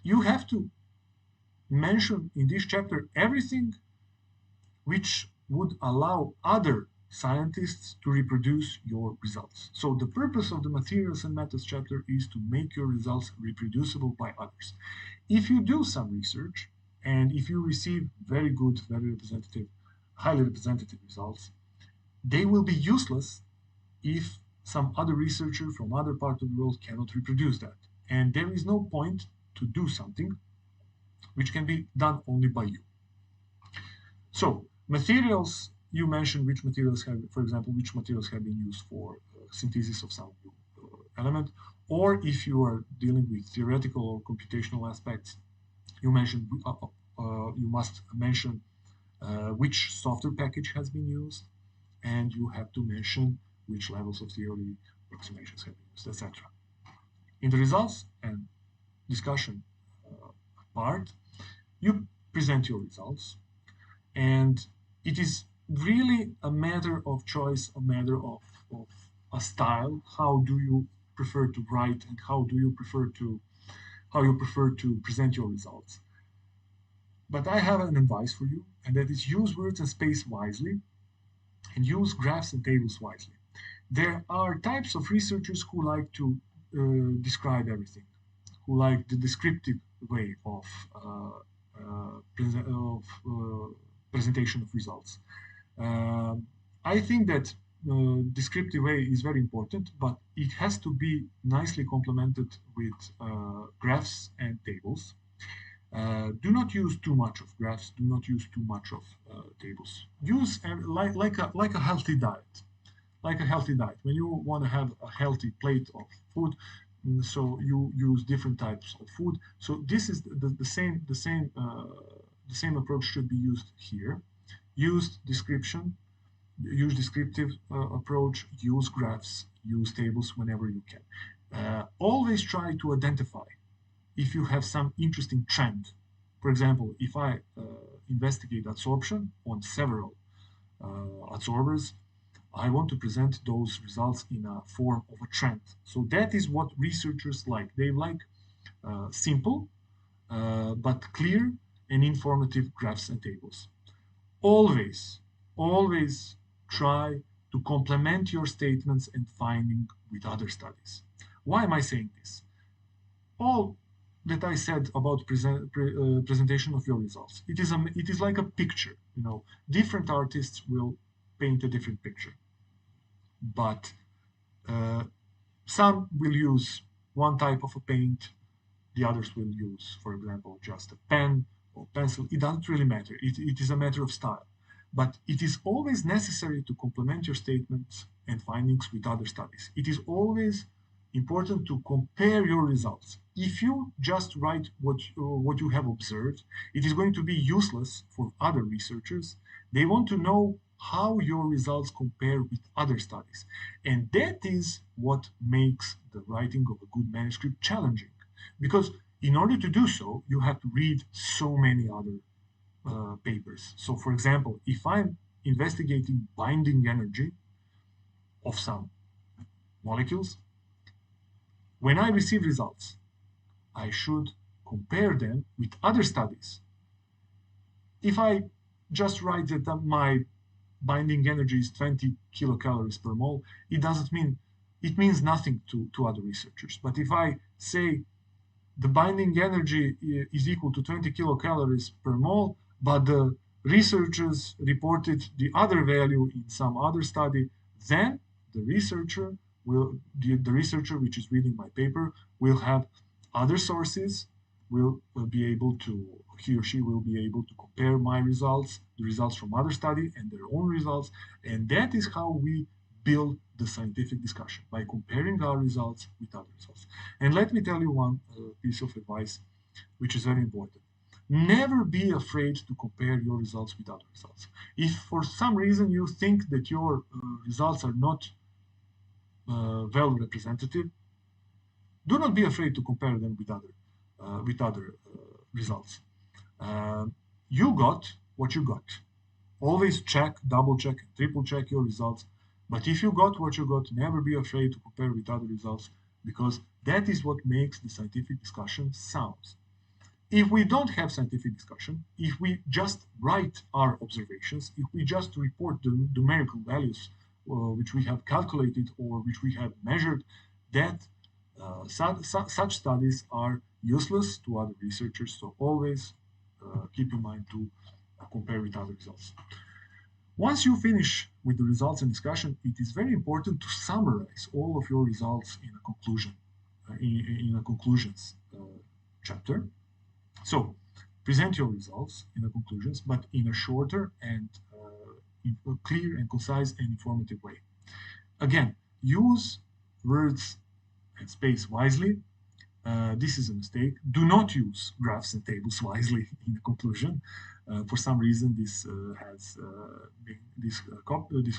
you have to mention in this chapter everything which would allow other scientists to reproduce your results. So the purpose of the materials and methods chapter is to make your results reproducible by others. If you do some research and if you receive very good, very representative, highly representative results, they will be useless if some other researcher from other part of the world cannot reproduce that. And there is no point to do something which can be done only by you. So materials you mention which materials have, for example, which materials have been used for synthesis of some new element, or if you are dealing with theoretical or computational aspects, you mention you must mention which software package has been used, and you have to mention which levels of theory approximations have been used, etc. In the results and discussion part, you present your results, and it is really a matter of choice, a matter of a style. How do you prefer to write, and how you prefer to present your results? But I have an advice for you, and that is use words and space wisely, and use graphs and tables wisely. There are types of researchers who like to describe everything, who like the descriptive way of presentation of results. I think that descriptive way is very important, but it has to be nicely complemented with graphs and tables. Do not use too much of graphs. Do not use too much of tables. Use like a healthy diet. Like a healthy diet. When you want to have a healthy plate of food, so you use different types of food. So this is the same approach should be used here. Use description. Use descriptive approach. Use graphs. Use tables whenever you can. Always try to identify if you have some interesting trend. For example, if I investigate adsorption on several adsorbers, I want to present those results in a form of a trend. So that is what researchers like. They like simple but clear and informative graphs and tables. Always try to complement your statements and findings with other studies. Why am I saying this? All that I said about presentation of your results, it is like a picture. Different artists will paint a different picture, but some will use one type of a paint, the others will use, for example, just a pen or pencil. It doesn't really matter. It is a matter of style, but it is always necessary to complement your statements and findings with other studies. It is always important to compare your results. If you just write what you have observed, it is going to be useless for other researchers. They want to know how your results compare with other studies. And that is what makes the writing of a good manuscript challenging. Because in order to do so, you have to read so many other papers. So for example, if I'm investigating binding energy of some molecules, when I receive results, I should compare them with other studies. If I just write that my binding energy is 20 kilocalories per mole, it means nothing to other researchers. But if I say the binding energy is equal to 20 kilocalories per mole, but the researchers reported the other value in some other study, then the researcher which is reading my paper will have other sources, he or she will be able to compare my results, the results from other study, and their own results. And that is how we build the scientific discussion, by comparing our results with other results. And let me tell you one piece of advice, which is very important. Never be afraid to compare your results with other results. If for some reason you think that your results are not well representative, do not be afraid to compare them with other results. You got what you got. Always check, double check, and triple check your results. But if you got what you got, never be afraid to compare with other results, because that is what makes the scientific discussion sound. If we don't have scientific discussion, if we just write our observations, if we just report the numerical values which we have calculated or which we have measured, that such studies are useless to other researchers. So always keep in mind to compare with other results. Once you finish with the results and discussion, it is very important to summarize all of your results in a conclusion, in a conclusions chapter. So present your results in the conclusions, but in a shorter and in a clear and concise and informative way. Again, use words and space wisely. This is a mistake. Do not use graphs and tables wisely in the conclusion. For some reason, this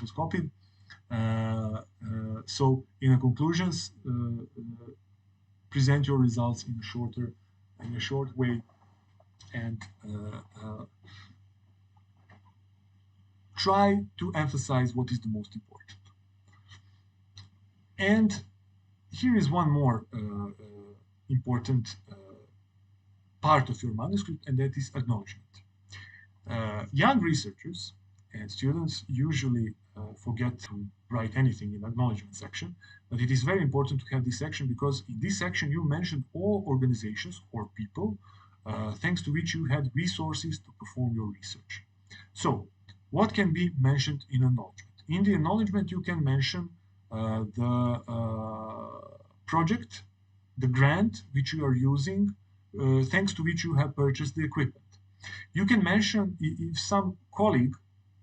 was copied. So in the conclusions, present your results in a short way, and try to emphasize what is the most important. And here is one more important part of your manuscript, and that is acknowledgement. Young researchers and students usually forget to write anything in the acknowledgement section, but it is very important to have this section, because in this section you mentioned all organizations or people thanks to which you had resources to perform your research. So what can be mentioned in acknowledgement? In the acknowledgement you can mention the project, the grant which you are using, thanks to which you have purchased the equipment. You can mention if some colleague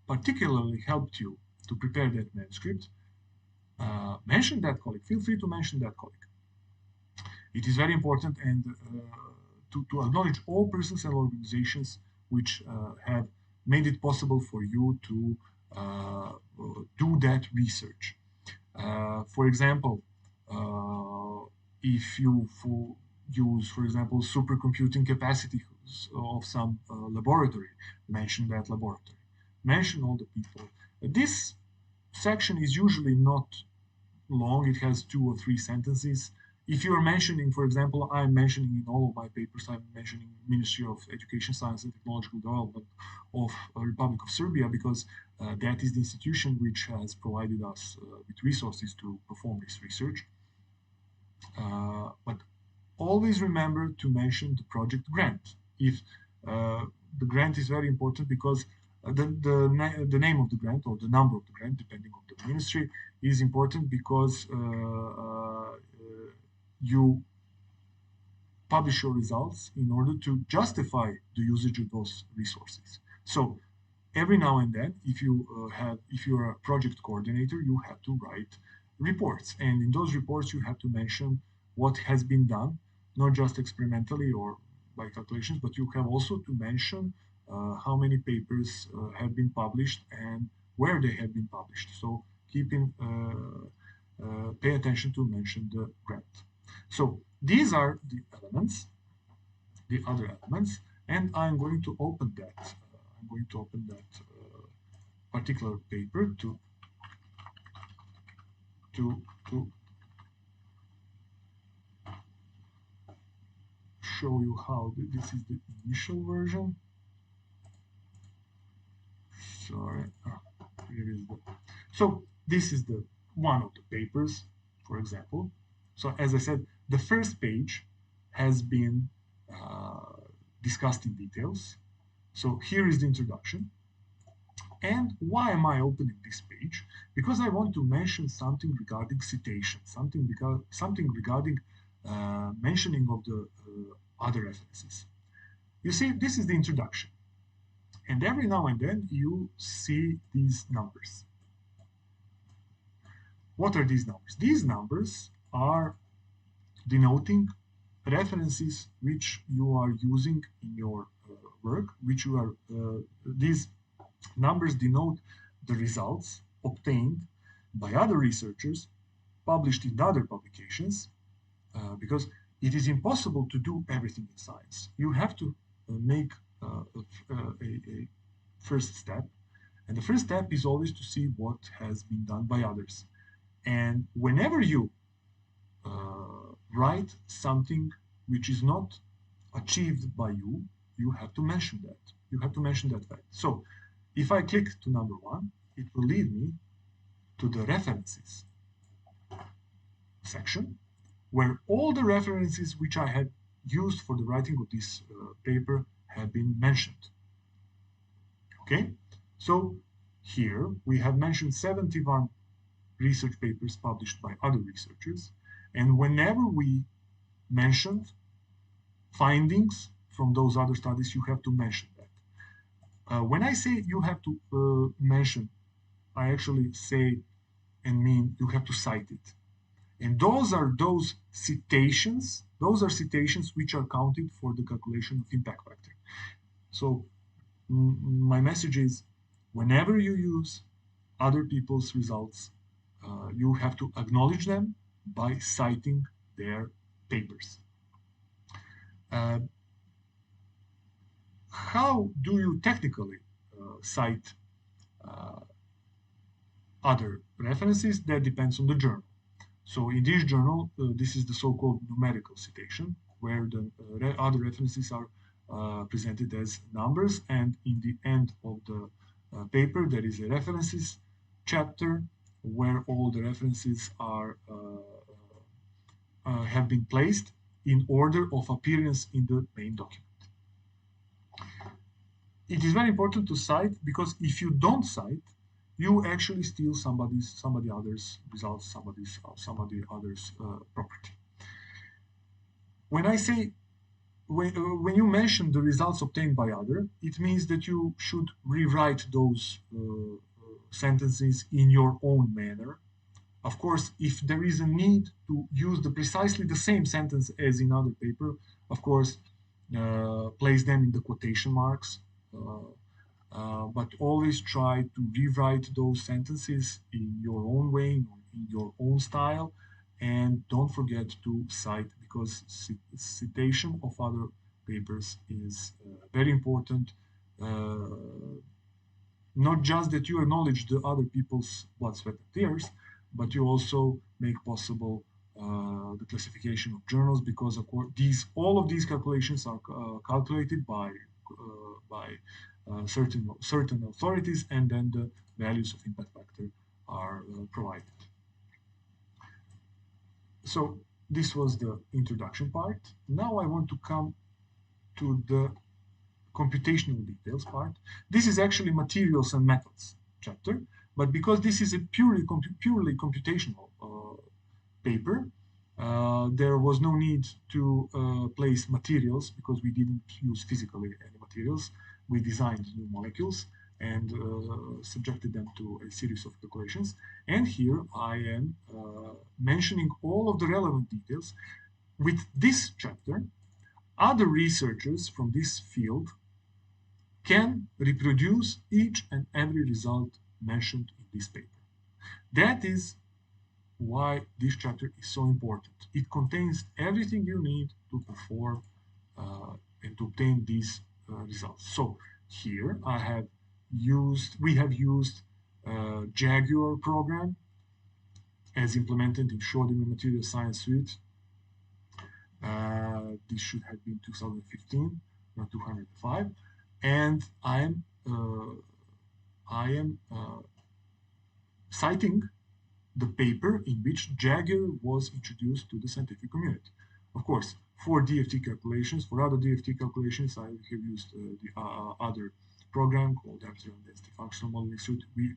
particularly helped you to prepare that manuscript. Mention that colleague. Feel free to mention that colleague. It is very important, and to acknowledge all persons and organizations which have made it possible for you to do that research. For example, if you use, for example, supercomputing capacity of some laboratory, mention that laboratory. Mention all the people. This section is usually not long. It has 2 or 3 sentences. If you are mentioning, for example, I'm mentioning in all of my papers, I'm mentioning Ministry of Education, Science and Technological Development of Republic of Serbia, because that is the institution which has provided us with resources to perform this research. But always remember to mention the project grant. If the grant is very important, because the name of the grant or the number of the grant, depending on the ministry, is important, because you publish your results in order to justify the usage of those resources. So every now and then, if you're a project coordinator, you have to write reports, and in those reports you have to mention what has been done, not just experimentally or by calculations, but you have also to mention how many papers have been published and where they have been published. So pay attention to mention the grant. So these are the elements, the other elements, and I'm going to open that. Particular paper to show you how this is the initial version. Sorry, here is the. So this is the one of the papers, for example. So as I said, the first page has been discussed in details. So here is the introduction. And why am I opening this page? Because I want to mention something regarding citation, something regarding mentioning of the other references. You see, this is the introduction. And every now and then you see these numbers. What are these numbers? These numbers are denoting references which you are using in your work, these numbers denote the results obtained by other researchers, published in other publications, because it is impossible to do everything in science. You have to make a first step, and the first step is always to see what has been done by others. And whenever you write something which is not achieved by you, you have to mention that. You have to mention that fact. So if I click to number 1, it will lead me to the references section, where all the references which I had used for the writing of this paper have been mentioned. Okay, so here we have mentioned 71 research papers published by other researchers, and whenever we mentioned findings from those other studies, you have to mention that. When I say you have to mention, I actually say and mean you have to cite it. And those are citations which are counted for the calculation of impact factor. So my message is, whenever you use other people's results, you have to acknowledge them by citing their papers. How do you technically cite other references? That depends on the journal. So in this journal, this is the so-called numerical citation, where the other references are presented as numbers, and in the end of the paper, there is a references chapter where all the references are have been placed in order of appearance in the main document. It is very important to cite, because if you don't cite, you actually steal somebody other's results, somebody other's property. When I say, when you mention the results obtained by other, it means that you should rewrite those sentences in your own manner. Of course, if there is a need to use precisely the same sentence as in other paper, of course, place them in the quotation marks. But always try to rewrite those sentences in your own way, in your own style, and don't forget to cite, because citation of other papers is very important. Not just that you acknowledge the other people's blood, sweat, and tears, but you also make possible the classification of journals, because of course all of these calculations are calculated by certain authorities, and then the values of impact factor are provided. So this was the introduction part. Now I want to come to the computational details part. This is actually materials and methods chapter, but because this is a purely computational paper, there was no need to place materials, because we didn't use physically any materials. We designed new molecules and subjected them to a series of calculations. And here I am mentioning all of the relevant details. With this chapter, other researchers from this field can reproduce each and every result mentioned in this paper. That is why this chapter is so important. It contains everything you need to perform and to obtain these results. So here we have used Jaguar program as implemented in Schrödinger Material Science Suite. This should have been 2015, not 205. And I am citing the paper in which Jaguar was introduced to the scientific community. Of course, for DFT calculations, for other DFT calculations, I have used the other program called Epsilon Density Functional Modeling Suite. We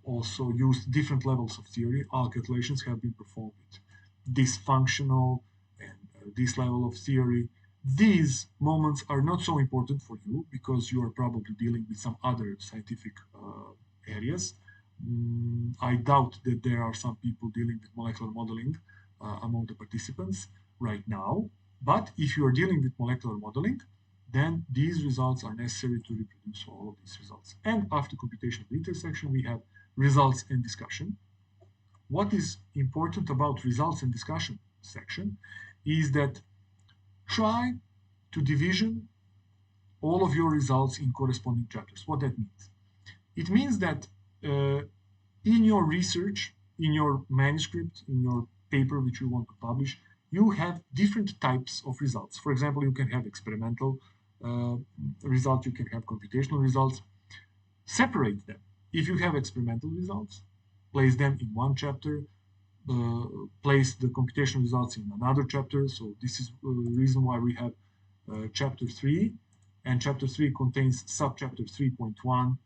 also used different levels of theory. All calculations have been performed with this functional and this level of theory. These moments are not so important for you, because you are probably dealing with some other scientific areas. I doubt that there are some people dealing with molecular modeling among the participants right now. But if you are dealing with molecular modeling, then these results are necessary to reproduce all of these results. And after computational details section, we have results and discussion. What is important about results and discussion section is that try to division all of your results in corresponding chapters. What that means? It means that in your research, in your manuscript, in your paper which you want to publish, you have different types of results. For example, you can have experimental results, you can have computational results. Separate them. If you have experimental results, place them in one chapter, place the computational results in another chapter. So this is the reason why we have chapter 3, and chapter 3 contains subchapter 3.1,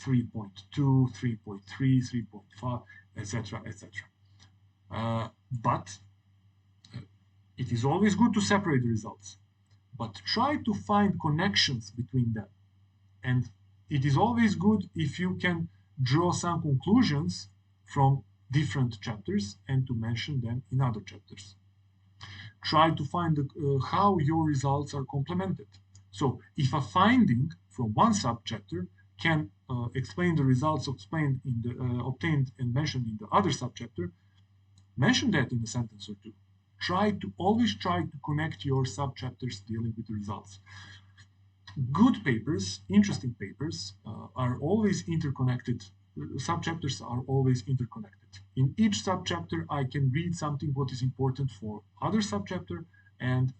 3.2, 3.3, 3.5, etc., etc. But it is always good to separate the results, but try to find connections between them. And it is always good if you can draw some conclusions from different chapters and to mention them in other chapters. Try to find how your results are complemented. So if a finding from one subchapter can explain the results obtained and mentioned in the other subchapter, mention that in a sentence or two. Always try to connect your subchapters dealing with the results. Good papers, interesting papers, are always interconnected. Subchapters are always interconnected. In each subchapter, I can read something what is important for other subchapter, and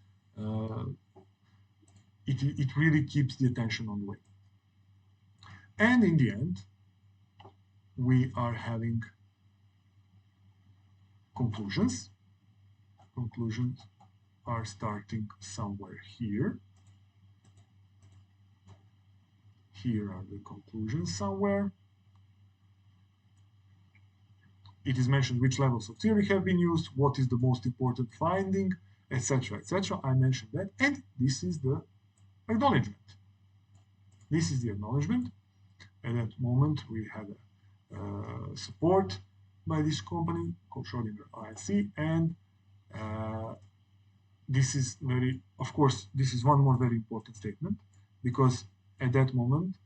it really keeps the attention on the way. And in the end, we are having conclusions. Conclusions are starting somewhere here. Here are the conclusions somewhere. It is mentioned which levels of theory have been used, what is the most important finding, etc., etc. I mentioned that, and this is the acknowledgement. This is the acknowledgement. At that moment, we had support by this company called Schrödinger INC, and this is of course, this is one more very important statement, because at that moment,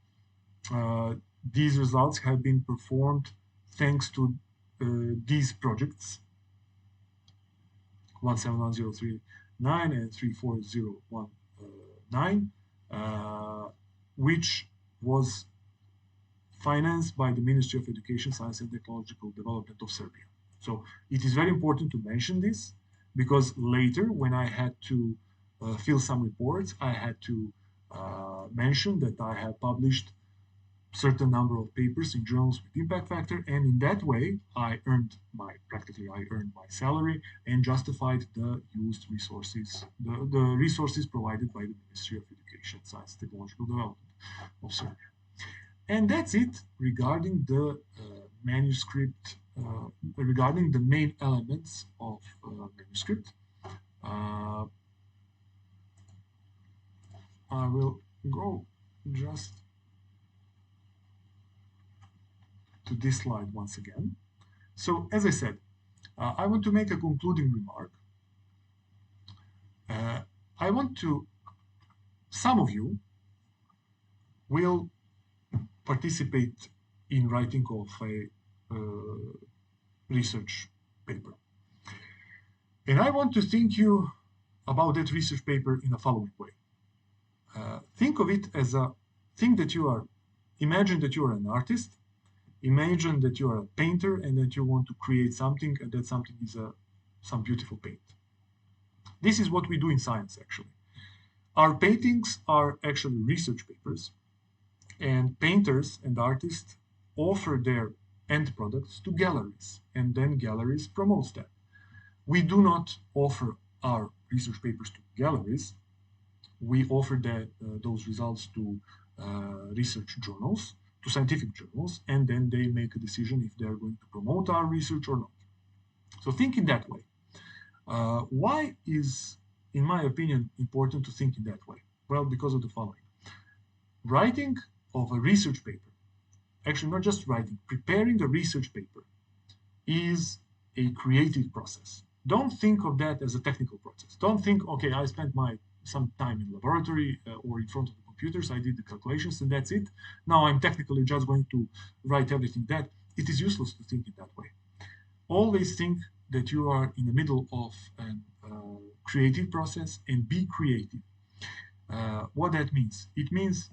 these results have been performed thanks to these projects 171039 and 34019, which was financed by the Ministry of Education, Science and Technological Development of Serbia. So it is very important to mention this, because later when I had to fill some reports, I had to mention that I have published certain number of papers in journals with impact factor, and in that way I earned my salary and justified the used resources, the resources provided by the Ministry of Education, Science and Technological Development of Serbia. And that's it regarding the manuscript, regarding the main elements of manuscript. I will go just to this slide once again. So, as I said, I want to make a concluding remark. Some of you will participate in writing of a research paper. And I want to think you about that research paper in the following way. Think of it as a thing that imagine that you are an artist. Imagine that you are a painter and that you want to create something, and that something is some beautiful paint. This is what we do in science, actually. Our paintings are actually research papers, and painters and artists offer their end products to galleries, and then galleries promote them. We do not offer our research papers to galleries. We offer those results to research journals, to scientific journals, and then they make a decision if they are going to promote our research or not. So think in that way. Why is, in my opinion, important to think in that way? Well, because of the following. Writing of a research paper, actually not just writing, preparing a research paper is a creative process. Don't think of that as a technical process. Don't think, okay, I spent some time in laboratory or in front of the computers, I did the calculations and that's it. Now I'm technically just going to write everything that. It is useless to think it that way. Always think that you are in the middle of a creative process, and be creative. What that means? It means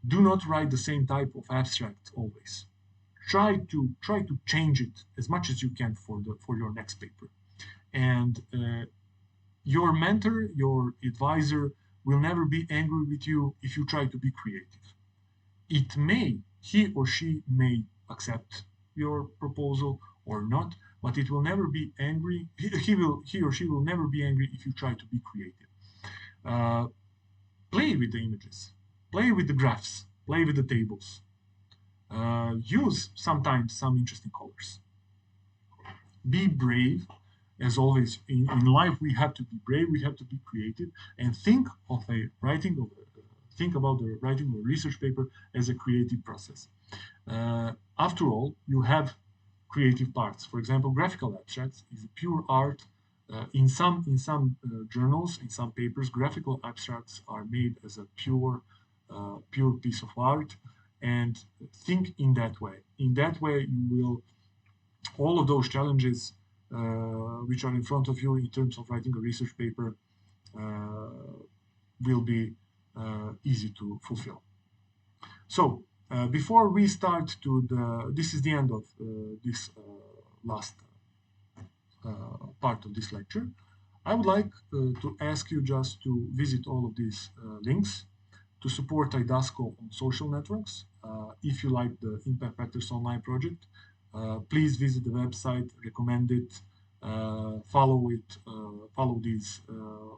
do not write the same type of abstract always. Try to change it as much as you can for your next paper. And your mentor, your advisor will never be angry with you if you try to be creative. He or she may accept your proposal or not, but it will never be angry. He or she will never be angry if you try to be creative. Play with the images, play with the graphs, play with the tables. Use sometimes some interesting colors. Be brave. As always, in life, we have to be brave, we have to be creative, and think of think about the writing of a research paper as a creative process. After all, you have creative parts. For example, graphical abstracts is pure art. In some journals, in some papers, graphical abstracts are made as a pure piece of art. And think in that way. In that way, you will all of those challenges which are in front of you in terms of writing a research paper will be easy to fulfill. So before we start this is the end of this last part of this lecture. I would like to ask you just to visit all of these links to support AIDASCO on social networks. If you like the Impact Factors Online project, please visit the website, recommend it, follow it, follow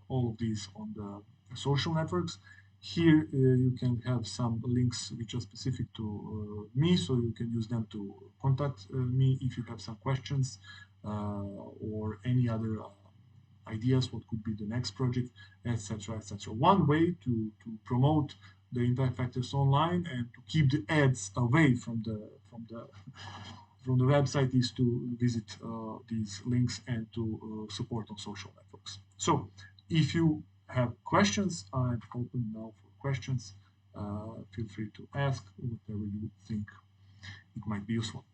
all of these on the social networks. Here you can have some links which are specific to me, so you can use them to contact me if you have some questions or any other ideas, what could be the next project, etc., etc. One way to promote the Impact Factors Online and to keep the ads away from the website is to visit these links and to support on social networks. So if you have questions, I'm open now for questions. Feel free to ask whatever you think it might be useful.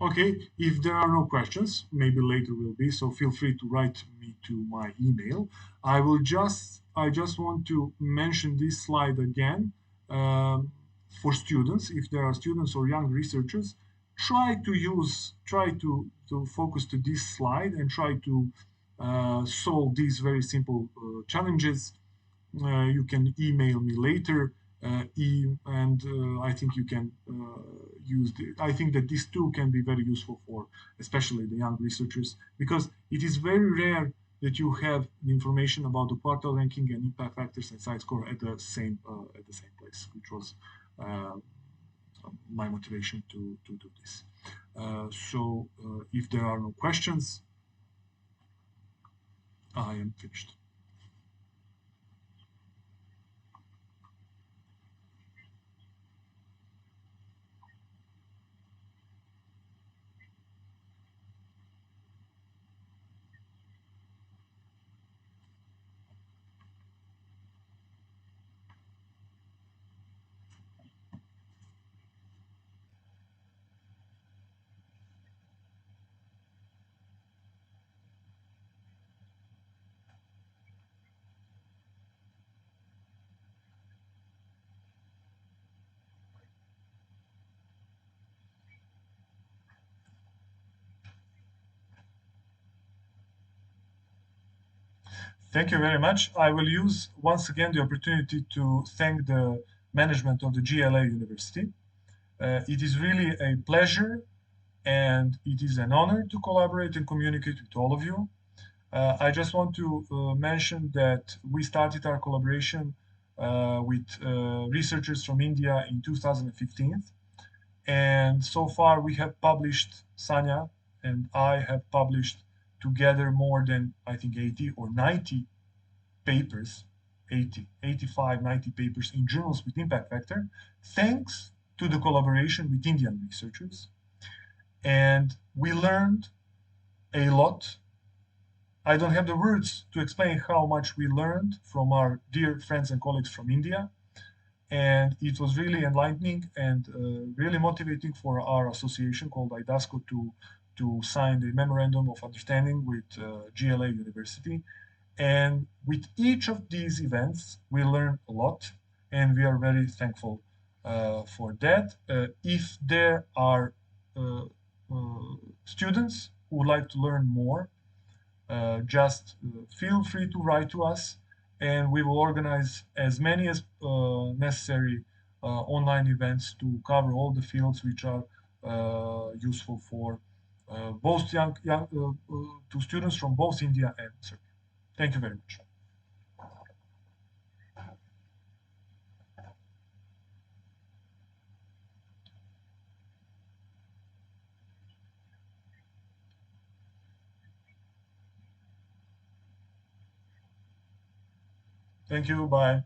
Okay, if there are no questions, maybe later will be, so feel free to write me to my email. I just want to mention this slide again for students. If there are students or young researchers, try to focus to this slide and try to solve these very simple challenges. You can email me later, and I think you can I think that this tool can be very useful for especially the young researchers, because it is very rare that you have the information about the quartile ranking and impact factors and site score at the same place, which was my motivation to do this. So if there are no questions, I am finished. Thank you very much. I will use once again the opportunity to thank the management of the GLA University. It is really a pleasure and it is an honor to collaborate and communicate with all of you. I just want to mention that we started our collaboration with researchers from India in 2015. And so far we have published, Sanya and I have published together more than, I think, 80 or 90 papers, 80, 85, 90 papers in journals with impact factor, thanks to the collaboration with Indian researchers. And we learned a lot. I don't have the words to explain how much we learned from our dear friends and colleagues from India. And it was really enlightening and really motivating for our association called AIDASCO to sign the memorandum of understanding with GLA University. And with each of these events, we learn a lot, and we are very thankful for that. If there are uh, students who would like to learn more, just feel free to write to us, and we will organize as many as necessary online events to cover all the fields which are useful for both to students from both India and Serbia. Thank you very much. Thank you. Bye.